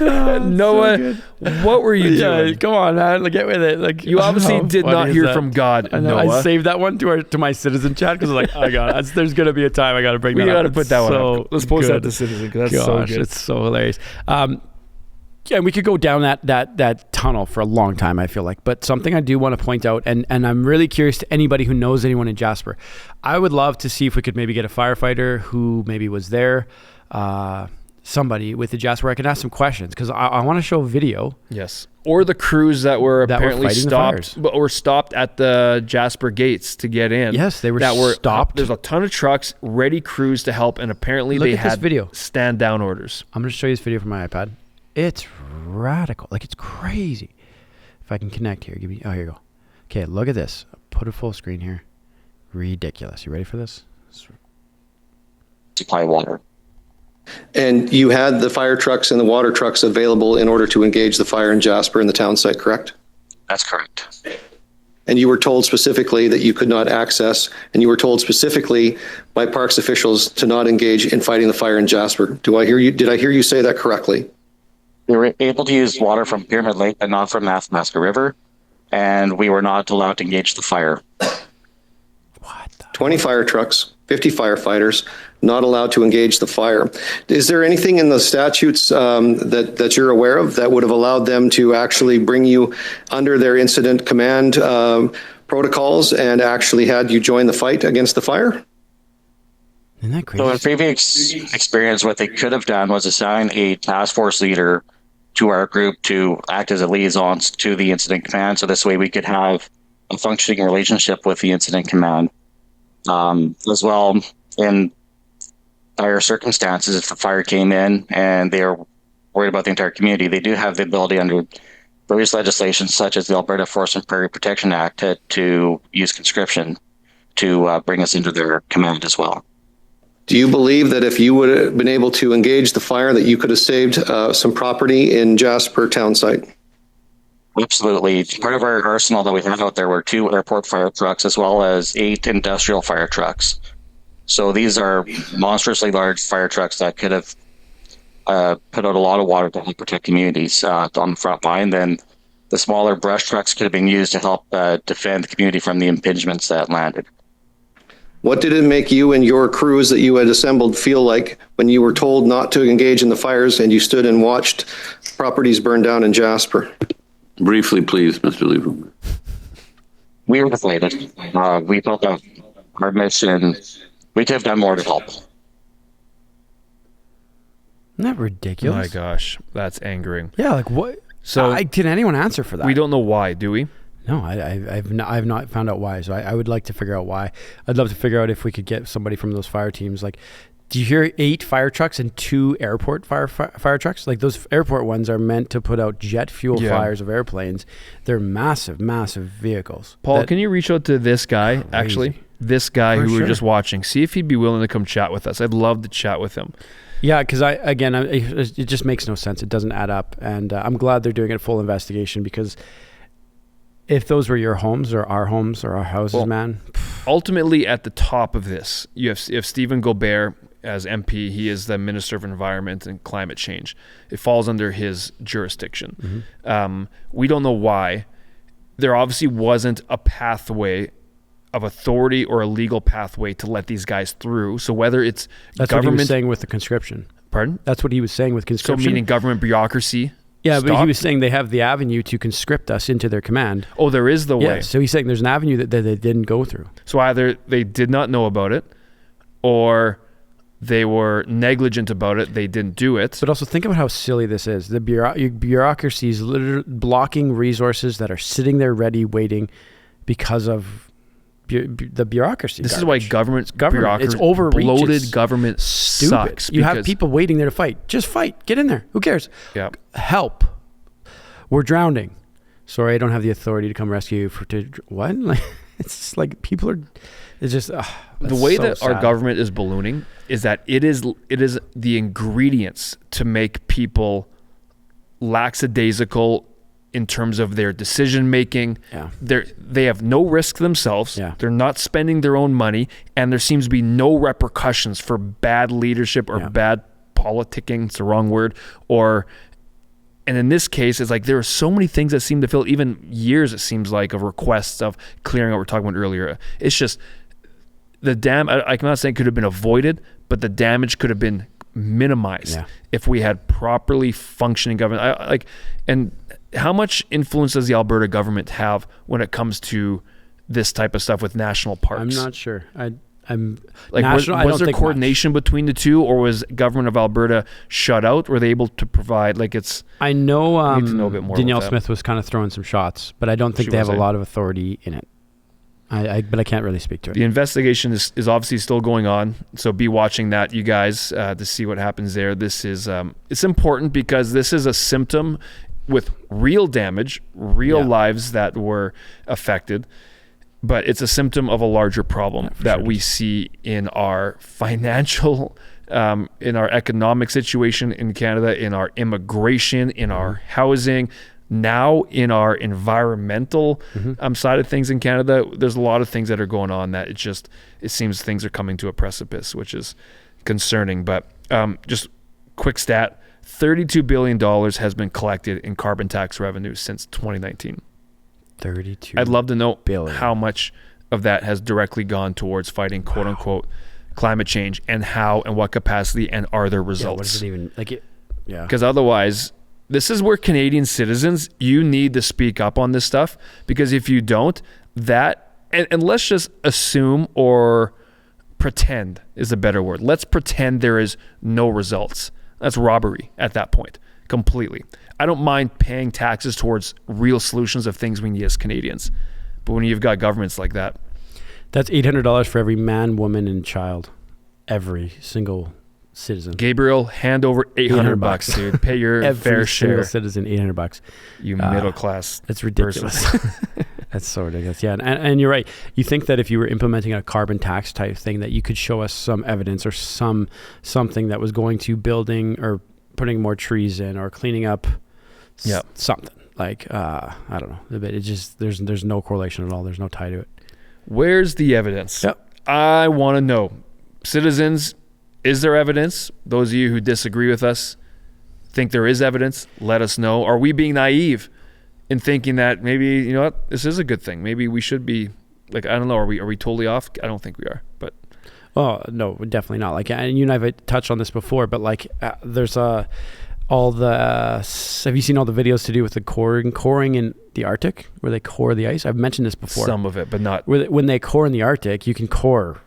Noah, so what were you doing? Come on, man. Get with it. Like, you obviously did not hear from God, Noah. I saved that one to my citizen chat because I was like, oh god, there's gonna be a time I gotta bring that up. We gotta put that one up. Let's post that to citizen because that's so good. It's so hilarious. Yeah, and we could go down that tunnel for a long time, I feel like. But something I do want to point out, and I'm really curious to anybody who knows anyone in Jasper, I would love to see if we could maybe get a firefighter who maybe was there, somebody with the Jasper. I can ask some questions because I want to show a video. Yes. Or the crews that were apparently stopped, but were stopped at the Jasper gates to get in. Yes, they were stopped. There's a ton of trucks, ready crews to help, and apparently they had stand down orders. I'm going to show you this video from my iPad. It's radical. Like, it's crazy. If I can connect here. Here you go. Okay, look at this. Put a full screen here. Ridiculous. You ready for this? Supply water. And you had the fire trucks and the water trucks available in order to engage the fire in Jasper in the town site, correct? That's correct. And you were told specifically that you could not access, and you were told specifically by parks officials to not engage in fighting the fire in Jasper. Did I hear you say that correctly? We were able to use water from Pyramid Lake, but not from Athabasca River, and we were not allowed to engage the fire. 20 fire trucks, 50 firefighters, not allowed to engage the fire. Is there anything in the statutes that you're aware of that would have allowed them to actually bring you under their incident command protocols and actually had you join the fight against the fire? Isn't that crazy? So in previous experience, what they could have done was assign a task force leader to our group to act as a liaison to the incident command. So this way we could have a functioning relationship with the incident command. As well, in dire circumstances, if the fire came in and they are worried about the entire community, they do have the ability under various legislation, such as the Alberta Forest and Prairie Protection Act, to use conscription to bring us into their command as well. Do you believe that if you would have been able to engage the fire, that you could have saved some property in Jasper town site? Absolutely. Part of our arsenal that we had out there were 2 airport fire trucks as well as 8 industrial fire trucks. So these are monstrously large fire trucks that could have put out a lot of water to help protect communities on the front line. Then the smaller brush trucks could have been used to help defend the community from the impingements that landed. What did it make you and your crews that you had assembled feel like when you were told not to engage in the fires and you stood and watched properties burn down in Jasper? Briefly, please, Mr. Lieberman. We were deflated. We felt that our mission, we could have done more to help. Isn't that ridiculous? My gosh, that's angering. Yeah, like what? So can anyone answer for that? We don't know why, do we? No, I've not found out why. So I would like to figure out why. I'd love to figure out if we could get somebody from those fire teams. Like, do you hear 8 fire trucks and 2 airport fire trucks? Like, those airport ones are meant to put out jet fuel fires of airplanes. They're massive, massive vehicles. Paul, can you reach out to this guy, crazy. Actually? This guy who we were just watching. See if he'd be willing to come chat with us. I'd love to chat with him. Yeah, because it just makes no sense. It doesn't add up. And I'm glad they're doing a full investigation because if those were your homes or our houses, man. Ultimately, at the top of this, you have Stephen Gobert as MP. He is the Minister of Environment and Climate Change. It falls under his jurisdiction. Mm-hmm. We don't know why. There obviously wasn't a pathway of authority or a legal pathway to let these guys through. So whether it's That's government... what he was saying with the conscription. Pardon? That's what he was saying with conscription. So meaning government bureaucracy? Yeah, but he was saying they have the avenue to conscript us into their command. Oh, there is the way. Yeah, so he's saying there's an avenue that they didn't go through. So either they did not know about it, or they were negligent about it. They didn't do it. But also think about how silly this is. The bureaucracy is literally blocking resources that are sitting there ready, waiting, because of the bureaucracy. This is why government it's overreach. Bloated government sucks. You have people waiting there to fight. Just fight. Get in there. Who cares? Yeah. Help. We're drowning. Sorry, I don't have the authority to come rescue you. What? Like, it's just like people are. It's just the way so that sad. our government is ballooning is that it is the ingredients to make people lackadaisical in terms of their decision making. Yeah. They have no risk themselves. Yeah. They're not spending their own money, and there seems to be no repercussions for bad leadership or bad politicking. It's the wrong word. And in this case, it's like there are so many things that seem to fill even years, it seems like, of requests of clearing what we're talking about earlier. It's just the I'm not saying it could have been avoided, but the damage could have been minimized if we had properly functioning government. And how much influence does the Alberta government have when it comes to this type of stuff with national parks? I'm not sure. I'm like, national, was there coordination between the two, or was government of Alberta shut out? Were they able to provide, I know, need to know a bit more Danielle about that. Smith was kind of throwing some shots, but I don't think they have a lot of authority in it. But I can't really speak to it. The investigation is obviously still going on, so be watching that, you guys, to see what happens there. This is it's important because this is a symptom with real damage, real lives that were affected, but it's a symptom of a larger problem that we see in our financial, in our economic situation in Canada, in our immigration, in our housing, now in our environmental side of things in Canada. There's a lot of things that are going on that it seems things are coming to a precipice, which is concerning. But just quick stat, $32 billion has been collected in carbon tax revenue since 2019. 32 I'd love to know billion. How much of that has directly gone towards fighting quote unquote climate change, and how and what capacity, and are there results? Yeah, what does it even Because otherwise, this is where Canadian citizens, you need to speak up on this stuff, because if you don't, and let's just assume or pretend is a better word. Let's pretend there is no results. That's robbery at that point, completely. I don't mind paying taxes towards real solutions of things we need as Canadians. But when you've got governments like that. That's $800 for every man, woman, and child. Every single citizen. Gabriel, hand over $800, dude. Pay your fair share. Every single citizen, $800. You middle class. That's ridiculous. That's so ridiculous. Yeah, and you're right. You think that if you were implementing a carbon tax type thing, that you could show us some evidence or something that was going to building or putting more trees in or cleaning up something. Like I don't know. But it just there's no correlation at all. There's no tie to it. Where's the evidence? Yep. I want to know. Citizens, is there evidence? Those of you who disagree with us think there is evidence, let us know. Are we being naive in thinking that maybe, you know what, this is a good thing? Maybe we should be, I don't know, are we totally off? I don't think we are, but. Oh, no, definitely not. And you and I have touched on this before, but there's have you seen all the videos to do with the coring in the Arctic, where they core the ice? I've mentioned this before. Some of it, but not. When they core in the Arctic, you can core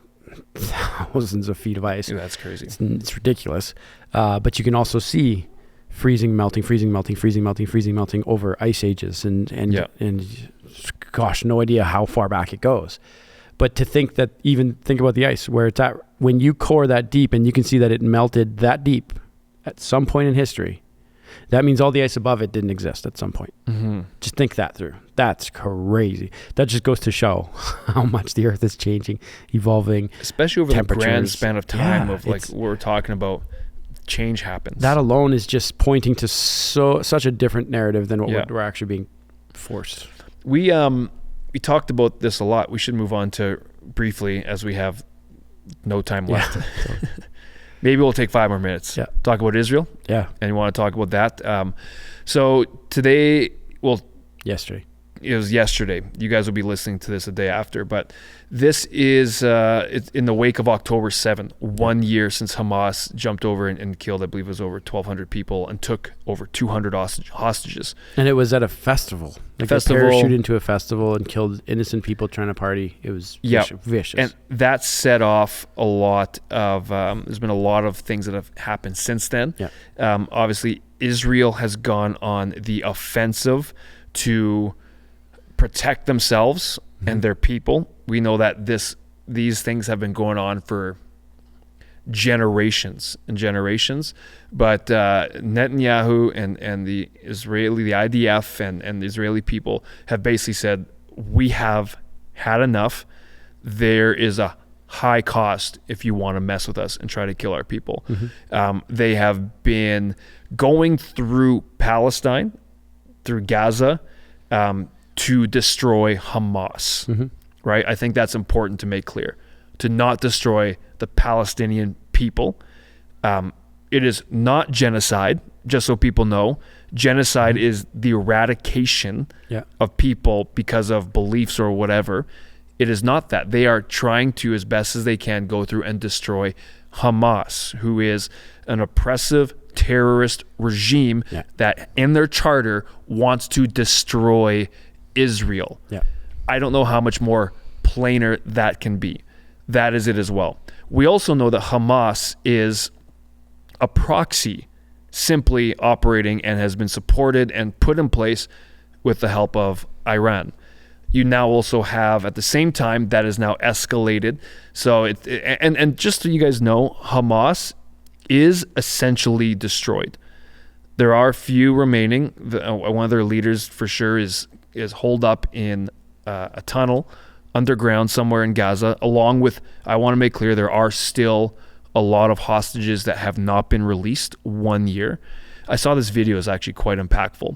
thousands of feet of ice. Yeah, that's crazy. It's ridiculous. But you can also see freezing, melting over ice ages, and gosh, no idea how far back it goes. But to think about the ice, where it's at, when you core that deep and you can see that it melted that deep at some point in history, that means all the ice above it didn't exist at some point. Mm-hmm. Just think that through. That's crazy. That just goes to show how much the Earth is changing, evolving. Especially over the grand span of time of what we're talking about. Change happens. That alone is just pointing to such a different narrative than what we're actually being forced. We talked about this a lot. We should move on to briefly, as we have no time left. Yeah. Maybe we'll take 5 more minutes. Yeah. Talk about Israel. Yeah. And you want to talk about that. So today, yesterday. It was yesterday. You guys will be listening to this a day after, but this is it's in the wake of October 7th, 1 year since Hamas jumped over and killed, I believe it was over 1,200 people and took over 200 hostages. And it was at a festival. They parachuted into a festival and killed innocent people trying to party. It was vicious. And that set off a lot of, there's been a lot of things that have happened since then. Yeah. Obviously, Israel has gone on the offensive to protect themselves and their people. We know that these things have been going on for generations and generations, but Netanyahu and the IDF and the Israeli people have basically said, we have had enough. There is a high cost if you want to mess with us and try to kill our people. They have been going through Palestine, through Gaza, to destroy Hamas, right? I think that's important to make clear, to not destroy the Palestinian people. It is not genocide, just so people know. Genocide is the eradication of people because of beliefs or whatever. It is not that. They are trying to, as best as they can, go through and destroy Hamas, who is an oppressive terrorist regime that in their charter wants to destroy Israel. I don't know how much more plainer that can be. That is it as well. We also know that Hamas is a proxy simply operating and has been supported and put in place with the help of Iran. You now also have, at the same time, that is now escalated. So and just so you guys know, Hamas is essentially destroyed. There are few remaining. One of their leaders for sure is holed up in a tunnel underground somewhere in Gaza, along with, I want to make clear, there are still a lot of hostages that have not been released 1 year. I saw this video, is actually quite impactful,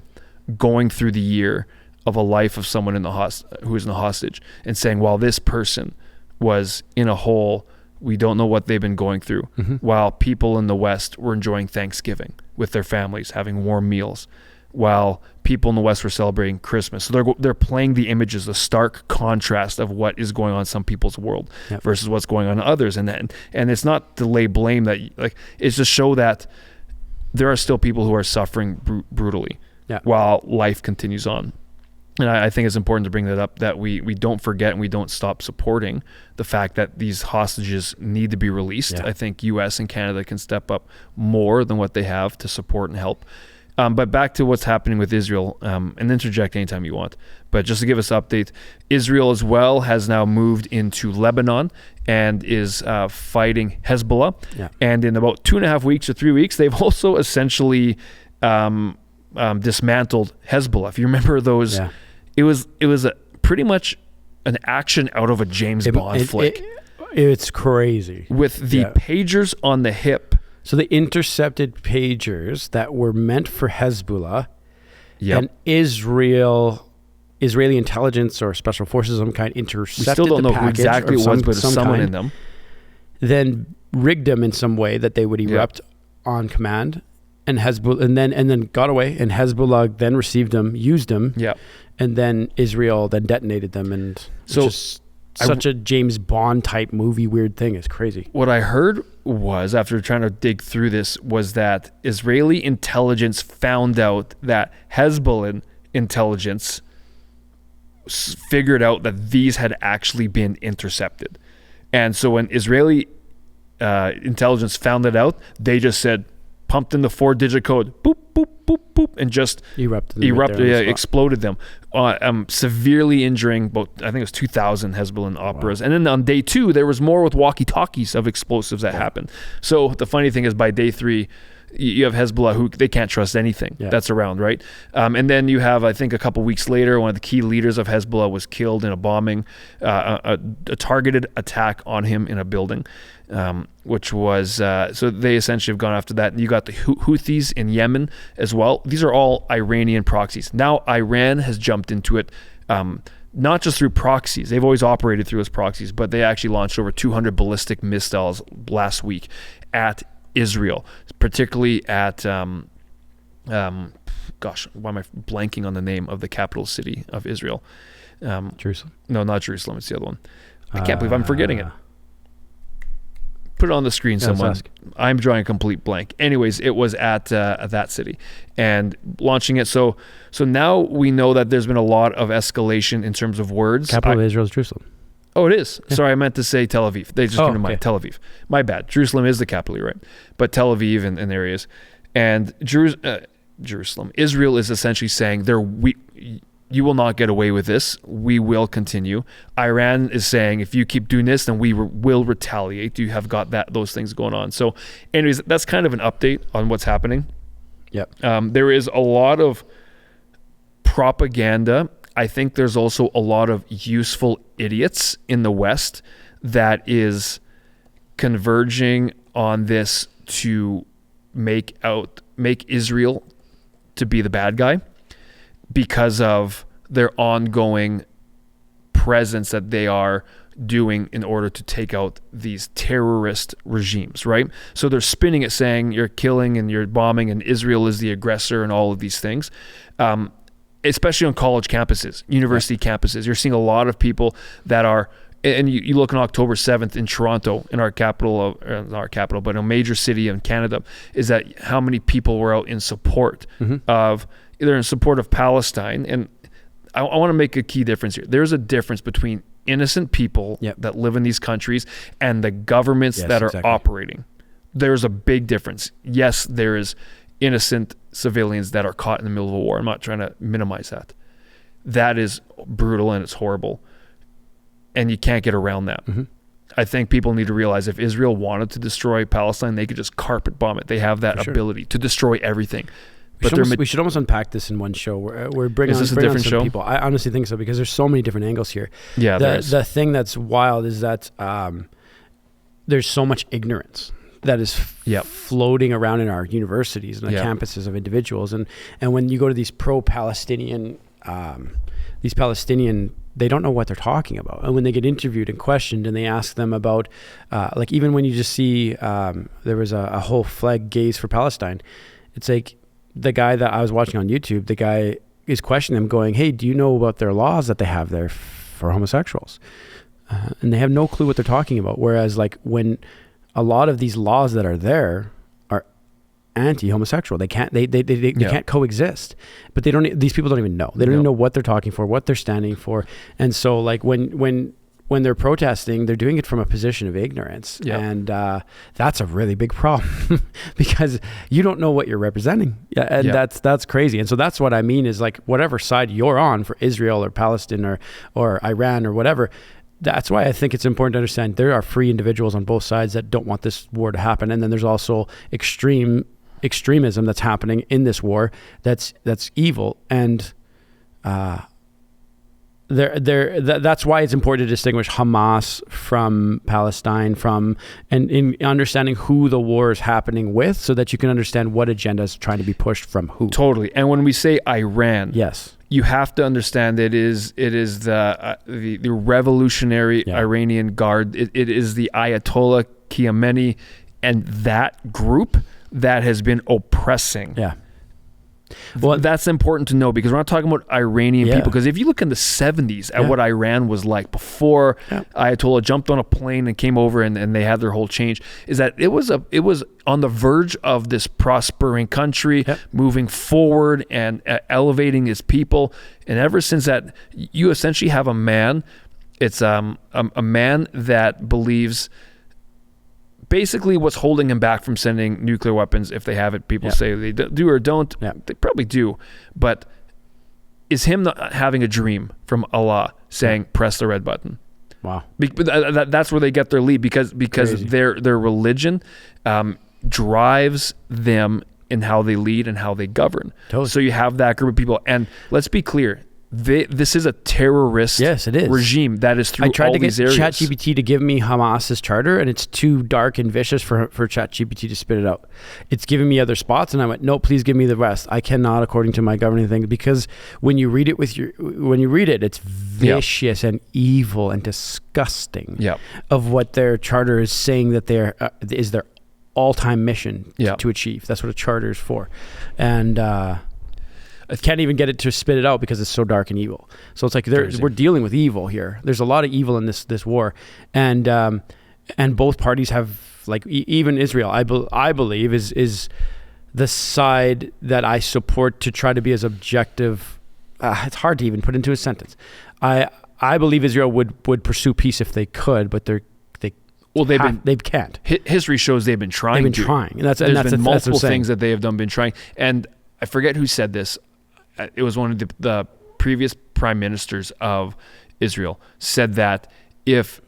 going through the year of a life of someone who is in a hostage and saying, while this person was in a hole, we don't know what they've been going through, while people in the West were enjoying Thanksgiving with their families, having warm meals, while people in the West were celebrating Christmas. So they're playing the images, the stark contrast of what is going on in some people's world versus what's going on in others. And it's not to lay blame, that it's to show that there are still people who are suffering brutally while life continues on. And I think it's important to bring that up, that we don't forget and we don't stop supporting the fact that these hostages need to be released. I think US and Canada can step up more than what they have to support and help. But back to what's happening with Israel, and interject anytime you want. But just to give us an update, Israel as well has now moved into Lebanon and is fighting Hezbollah. And in about 2.5 weeks or 3 weeks, they've also essentially dismantled Hezbollah. If you remember those, it was pretty much an action out of a James Bond flick. It's crazy. With the pagers on the hip. So they intercepted pagers that were meant for Hezbollah, and Israeli intelligence or special forces of some kind intercepted the package. We still don't know who exactly it was, but someone in them. Then rigged them in some way that they would erupt on command, and Hezbollah, and then got away, and Hezbollah then received them, used them, and then Israel then detonated them, and so such a James Bond type movie weird thing. Is crazy. What I heard was, after trying to dig through this, was that Israeli intelligence found out that Hezbollah intelligence figured out that these had actually been intercepted. And so when Israeli intelligence found it out, they just said, pumped in the 4-digit code, boop, boop, boop, boop, and just exploded them, severely injuring about, I think it was 2,000 Hezbollah operas. And then on day 2, there was more with walkie-talkies of explosives that happened. So the funny thing is, by day 3, you have Hezbollah, who they can't trust anything that's around, right? And then you have, I think a couple weeks later, one of the key leaders of Hezbollah was killed in a bombing, a targeted attack on him in a building, which was, so they essentially have gone after that. And you got the Houthis in Yemen as well. These are all Iranian proxies. Now Iran has jumped into it, not just through proxies. They've always operated through as proxies, but they actually launched over 200 ballistic missiles last week at Israel, particularly at, gosh, why am I blanking on the name of the capital city of Israel? Jerusalem? No, not Jerusalem. It's the other one. I can't believe I'm forgetting it. Put it on the screen, someone. I'm drawing a complete blank. Anyways, it was at that city and launching it. So now we know that there's been a lot of escalation in terms of words. Capital of Israel is Jerusalem. Oh, it is. Yeah. Sorry, I meant to say Tel Aviv. They just came to mind. Tel Aviv. My bad. Jerusalem is the capital, you're right? But Tel Aviv and areas. And Jerusalem, Israel is essentially saying you will not get away with this. We will continue. Iran is saying, if you keep doing this, then we will retaliate. You have got those things going on. So anyways, that's kind of an update on what's happening. Yep. There is a lot of propaganda. I think there's also a lot of useful idiots in the West that is converging on this to make Israel to be the bad guy, because of their ongoing presence that they are doing in order to take out these terrorist regimes, right? So they're spinning it saying you're killing and you're bombing and Israel is the aggressor and all of these things. Especially on college campuses, university campuses. You're seeing a lot of people that are, and you look on October 7th in Toronto, in our capital, but in a major city in Canada, is that how many people were out in support of, they're in support of Palestine. And I want to make a key difference here. There's a difference between innocent people that live in these countries and the governments that are operating. There's a big difference. Yes, there is innocent civilians that are caught in the middle of a war. I'm not trying to minimize that. That is brutal and it's horrible. And you can't get around that. I think people need to realize if Israel wanted to destroy Palestine, they could just carpet bomb it. They have that ability to destroy everything. We should almost unpack this in one show. We're bringing on some show? People. I honestly think so, because there's so many different angles here. Yeah, the thing that's wild is that there's so much ignorance that is floating around in our universities and the campuses of individuals. And when you go to these pro-Palestinian, they don't know what they're talking about. And when they get interviewed and questioned and they ask them about, like even when you just see, there was a whole flag gaze for Palestine. It's like the guy that I was watching on YouTube, the guy is questioning them going, hey, do you know about their laws that they have there for homosexuals? And they have no clue what they're talking about. Whereas like when a lot of these laws that are there are anti-homosexual, they can't coexist. But these people don't even know. They don't even know what they're talking for, what they're standing for. And so like when they're protesting, they're doing it from a position of ignorance. And that's a really big problem because you don't know what you're representing. That's crazy. And so that's what I mean is like whatever side you're on for Israel or Palestine or Iran or whatever, that's why I think it's important to understand there are free individuals on both sides that don't want this war to happen. And then there's also extremism that's happening in this war that's evil. And that's why it's important to distinguish Hamas from Palestine, and in understanding who the war is happening with, so that you can understand what agenda is trying to be pushed from who. Totally. And when we say Iran, yes, you have to understand it is the revolutionary Iranian Guard. It is the Ayatollah Khamenei and that group that has been oppressing. Yeah. Well, that's important to know, because we're not talking about Iranian people. Because if you look in the 70s at what Iran was like before Ayatollah jumped on a plane and came over and they had their whole change, is that it was on the verge of this prospering country moving forward and elevating its people. And ever since that, you essentially have a man. It's a man that believes. Basically, what's holding him back from sending nuclear weapons, if they have it, people say they do or don't. They probably do. But is him not having a dream from Allah saying, press the red button? Wow. That's where they get their lead, because their religion drives them in how they lead and how they govern. Totally. So you have that group of people. And let's be clear. This is a terrorist regime that is through all these areas. I tried to get ChatGPT to give me Hamas's charter, and it's too dark and vicious for ChatGPT to spit it out. It's giving me other spots, and I went, no, please give me the rest. I cannot, according to my governing thing, because when you read it it's vicious and evil and disgusting of what their charter is saying that is their all-time mission to achieve. That's what a charter is for. And I can't even get it to spit it out because it's so dark and evil. So it's like we're dealing with evil here. There's a lot of evil in this war, and both parties have, like, even Israel, I believe is the side that I support to try to be as objective. It's hard to even put into a sentence. I believe Israel would pursue peace if they could, but they can't. History shows they've been trying. And there's been multiple things that they have been trying. And I forget who said this. It was one of the previous prime ministers of Israel said that if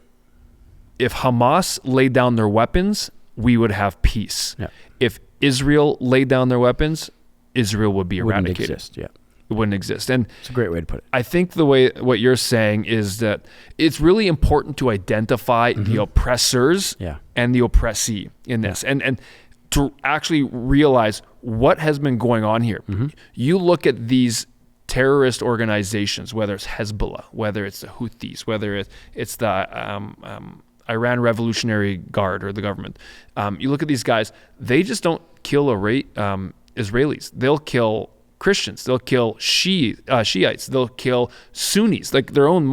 Hamas laid down their weapons, we would have peace. Yeah. If Israel laid down their weapons, Israel would be eradicated. Wouldn't exist, yeah. It wouldn't exist. And it's a great way to put it. I think the way what you're saying is that it's really important to identify the oppressors and the oppressee in this, and to actually realize what has been going on here. You look at these terrorist organizations, whether it's Hezbollah, whether it's the Houthis, whether it's the Iran Revolutionary Guard or the government. You look at these guys; they just don't kill Israelis. They'll kill Christians. They'll kill Shiites. They'll kill Sunnis, like their own.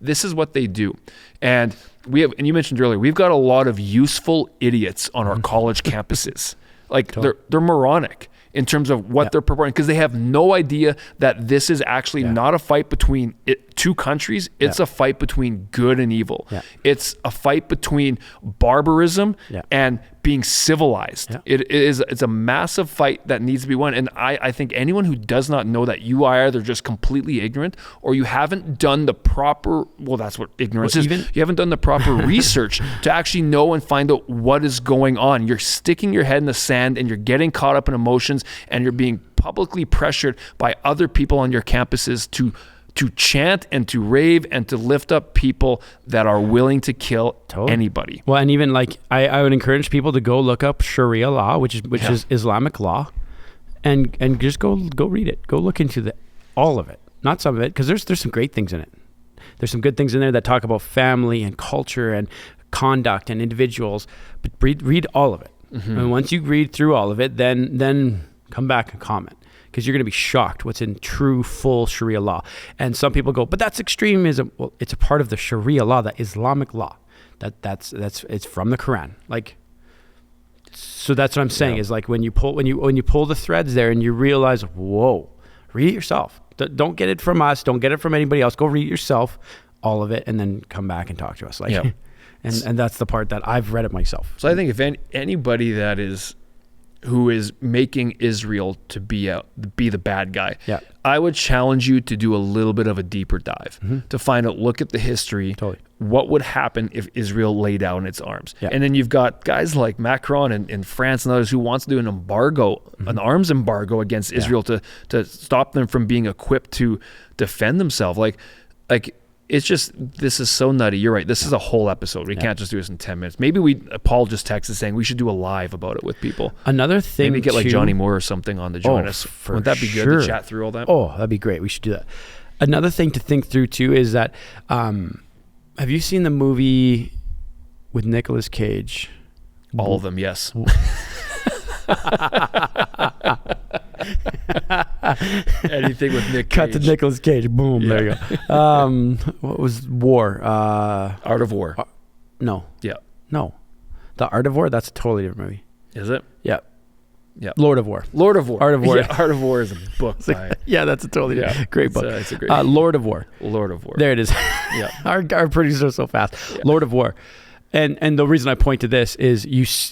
This is what they do, and we have. And you mentioned earlier, we've got a lot of useful idiots on our college campuses. Like they're moronic in terms of what they're purporting, because they have no idea that this is actually not a fight between two countries. It's a fight between good and evil. It's a fight between barbarism and being civilized. It's a massive fight that needs to be won. And I think anyone who does not know that, you are either just completely ignorant or you haven't done the proper, that's what ignorance is. You haven't done the proper research to actually know and find out what is going on. You're sticking your head in the sand and you're getting caught up in emotions, and you're being publicly pressured by other people on your campuses to chant and to rave and to lift up people that are willing to kill anybody. Well, and even like I would encourage people to go look up Sharia law, which is Islamic law, and just go read it. Go look into all of it, not some of it, because there's some great things in it. There's some good things in there that talk about family and culture and conduct and individuals, but read all of it. And once you read through all of it, then come back and comment, because you're going to be shocked what's in true, full Sharia law. And some people go, but that's extremism. Well, it's a part of the Sharia law, the Islamic law. That's it's from the Quran. Like, so that's what I'm saying is like when you pull the threads there and you realize, whoa, read it yourself. Don't get it from us. Don't get it from anybody else. Go read it yourself, all of it, and then come back and talk to us. Like, and that's the part that I've read it myself. So I think if anybody who is making Israel to be the bad guy, I would challenge you to do a little bit of a deeper dive to find out, look at the history, what would happen if Israel lay down its arms. And then you've got guys like Macron and France and others who wants to do an embargo, an arms embargo against Israel to stop them from being equipped to defend themselves. Like it's just, this is so nutty. You're right. This is a whole episode. We can't just do this in 10 minutes. Maybe Paul just texted saying we should do a live about it with people. Another thing, maybe get like Johnny Moore or something on to join us. Wouldn't that be good to chat through all that? Oh, that'd be great. We should do that. Another thing to think through too is that, have you seen the movie with Nicolas Cage? All of them, yes. Anything with Nick Cage. Cut to Nicolas Cage. Boom. Yeah. There you go. What was War? Art of War. No. Yeah. No. The Art of War? That's a totally different movie. Is it? Yeah. Yeah. Lord of War. Lord of War. Art of War. Yeah, Art of War is a book. Yeah, that's a totally great book. It's a great Lord of War. Lord of War. There it is. Yeah. Our producer's so fast. Yeah. Lord of War. And the reason I point to this is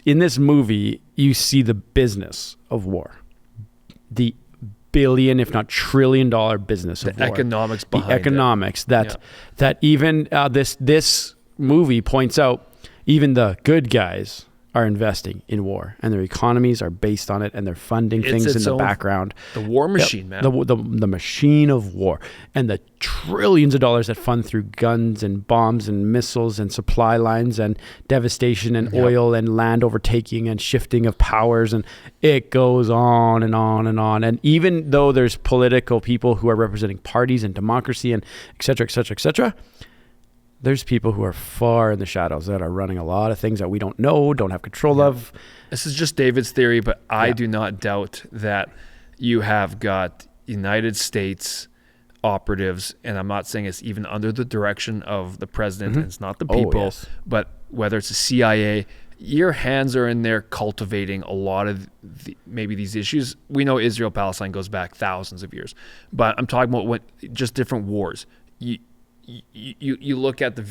in this movie, you see the business of war. The billion, if not $1 trillion business of war. Economics behind the economics that even this movie points out, even the good guys are investing in war, and their economies are based on it, and they're funding things in the background. The war machine, man. The machine of war, and the trillions of dollars that fund through guns and bombs and missiles and supply lines and devastation and oil and land overtaking and shifting of powers, and it goes on and on and on. And even though there's political people who are representing parties and democracy and et cetera, there's people who are far in the shadows that are running a lot of things that we don't know, don't have control of. This is just David's theory, but I do not doubt that you have got United States operatives, and I'm not saying it's even under the direction of the president, and it's not the people, but whether it's the CIA, your hands are in there cultivating a lot of maybe these issues. We know Israel-Palestine goes back thousands of years, but I'm talking about just different wars. You look at the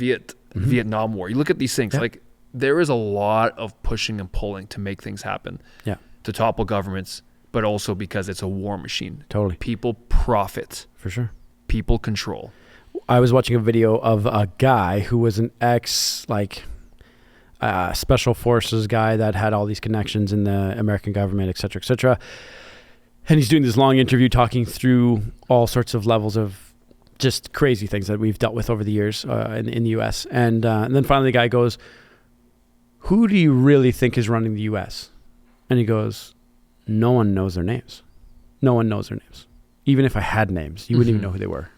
Vietnam War. You look at these things. Like, there is a lot of pushing and pulling to make things happen. Yeah. To topple governments, but also because it's a war machine. Totally. People profit. For sure. People control. I was watching a video of a guy who was an special forces guy that had all these connections in the American government, et cetera, et cetera. And he's doing this long interview talking through all sorts of levels of just crazy things that we've dealt with over the years in the U.S. And then finally the guy goes, who do you really think is running the U.S.? And he goes, no one knows their names. No one knows their names. Even if I had names, you wouldn't even know who they were.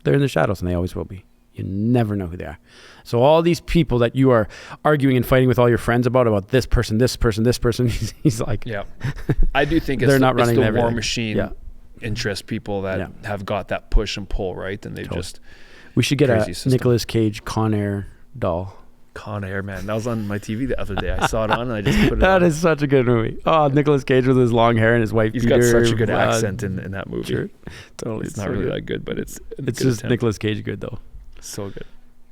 They're in the shadows, and they always will be. You never know who they are. So all these people that you are arguing and fighting with all your friends about this person, he's like... Yeah. I do think they're not running the war machine interest people that have got that push and pull, right? And they just... We should get a Nicolas Cage Con Air doll. Con Air, man. That was on my TV the other day. I saw it on and I just put it That on. is such a good movie. Oh, Nicolas Cage with his long hair and his white He's beater. got such a good accent in that movie. Sure. Totally. It's not really that good, but it's just Nicolas Cage good, though. So good.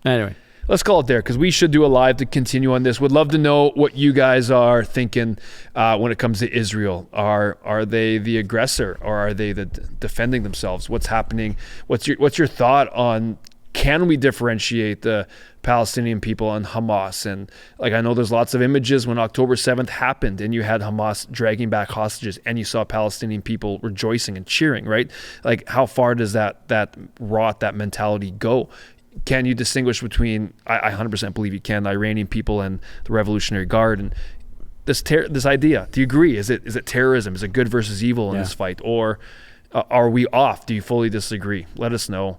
Anyway. Let's call it there because we should do a live to continue on this. Would love to know what you guys are thinking when it comes to Israel. Are they the aggressor or are they defending themselves? What's happening? What's your thought on, can we differentiate the Palestinian people and Hamas? And like, I know there's lots of images when October 7th happened and you had Hamas dragging back hostages and you saw Palestinian people rejoicing and cheering, right? Like, how far does that mentality go? Can you distinguish between, I 100% believe you can, the Iranian people and the Revolutionary Guard and this idea? Do you agree? Is it terrorism? Is it good versus evil in this fight? Or are we off? Do you fully disagree? Let us know.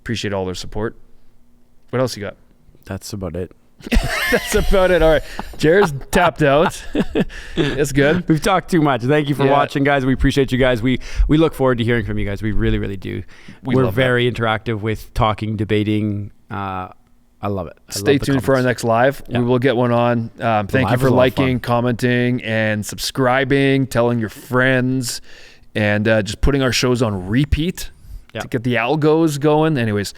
Appreciate all their support. What else you got? That's about it. That's about it. All right. Jared's tapped out. That's good. We've talked too much. Thank you for watching, guys. We appreciate you guys. We look forward to hearing from you guys. We really, really do. We're very interactive with talking, debating. I love it. Stay tuned for our next live. Yeah. We will get one on. Thank you for liking, commenting, and subscribing, telling your friends, and just putting our shows on repeat to get the algos going. Anyways.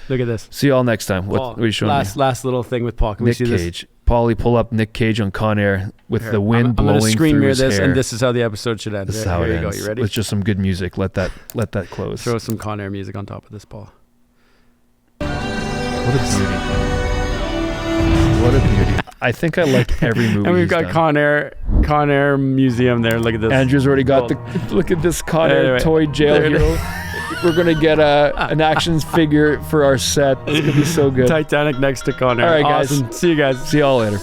Look at this. See you all next time. What are you showing me? Last little thing with Paul. Can Nick we see Cage. This? Paulie, pull up Nick Cage on Con Air with the wind blowing through his hair. I'm going to screen mirror this, and this is how the episode should end. This is how it ends. Go. You ready? With just some good music. Let that close. Throw some Con Air music on top of this, Paul. What a beauty. What a beauty. I think I like every movie. And we've got Con Air Museum there. Look at this. Andrew's already got look at this Con Air toy jail hero. We're going to get an action figure for our set. It's going to be so good. Titanic next to Con Air. All right, guys. Awesome. See you guys. See y'all later.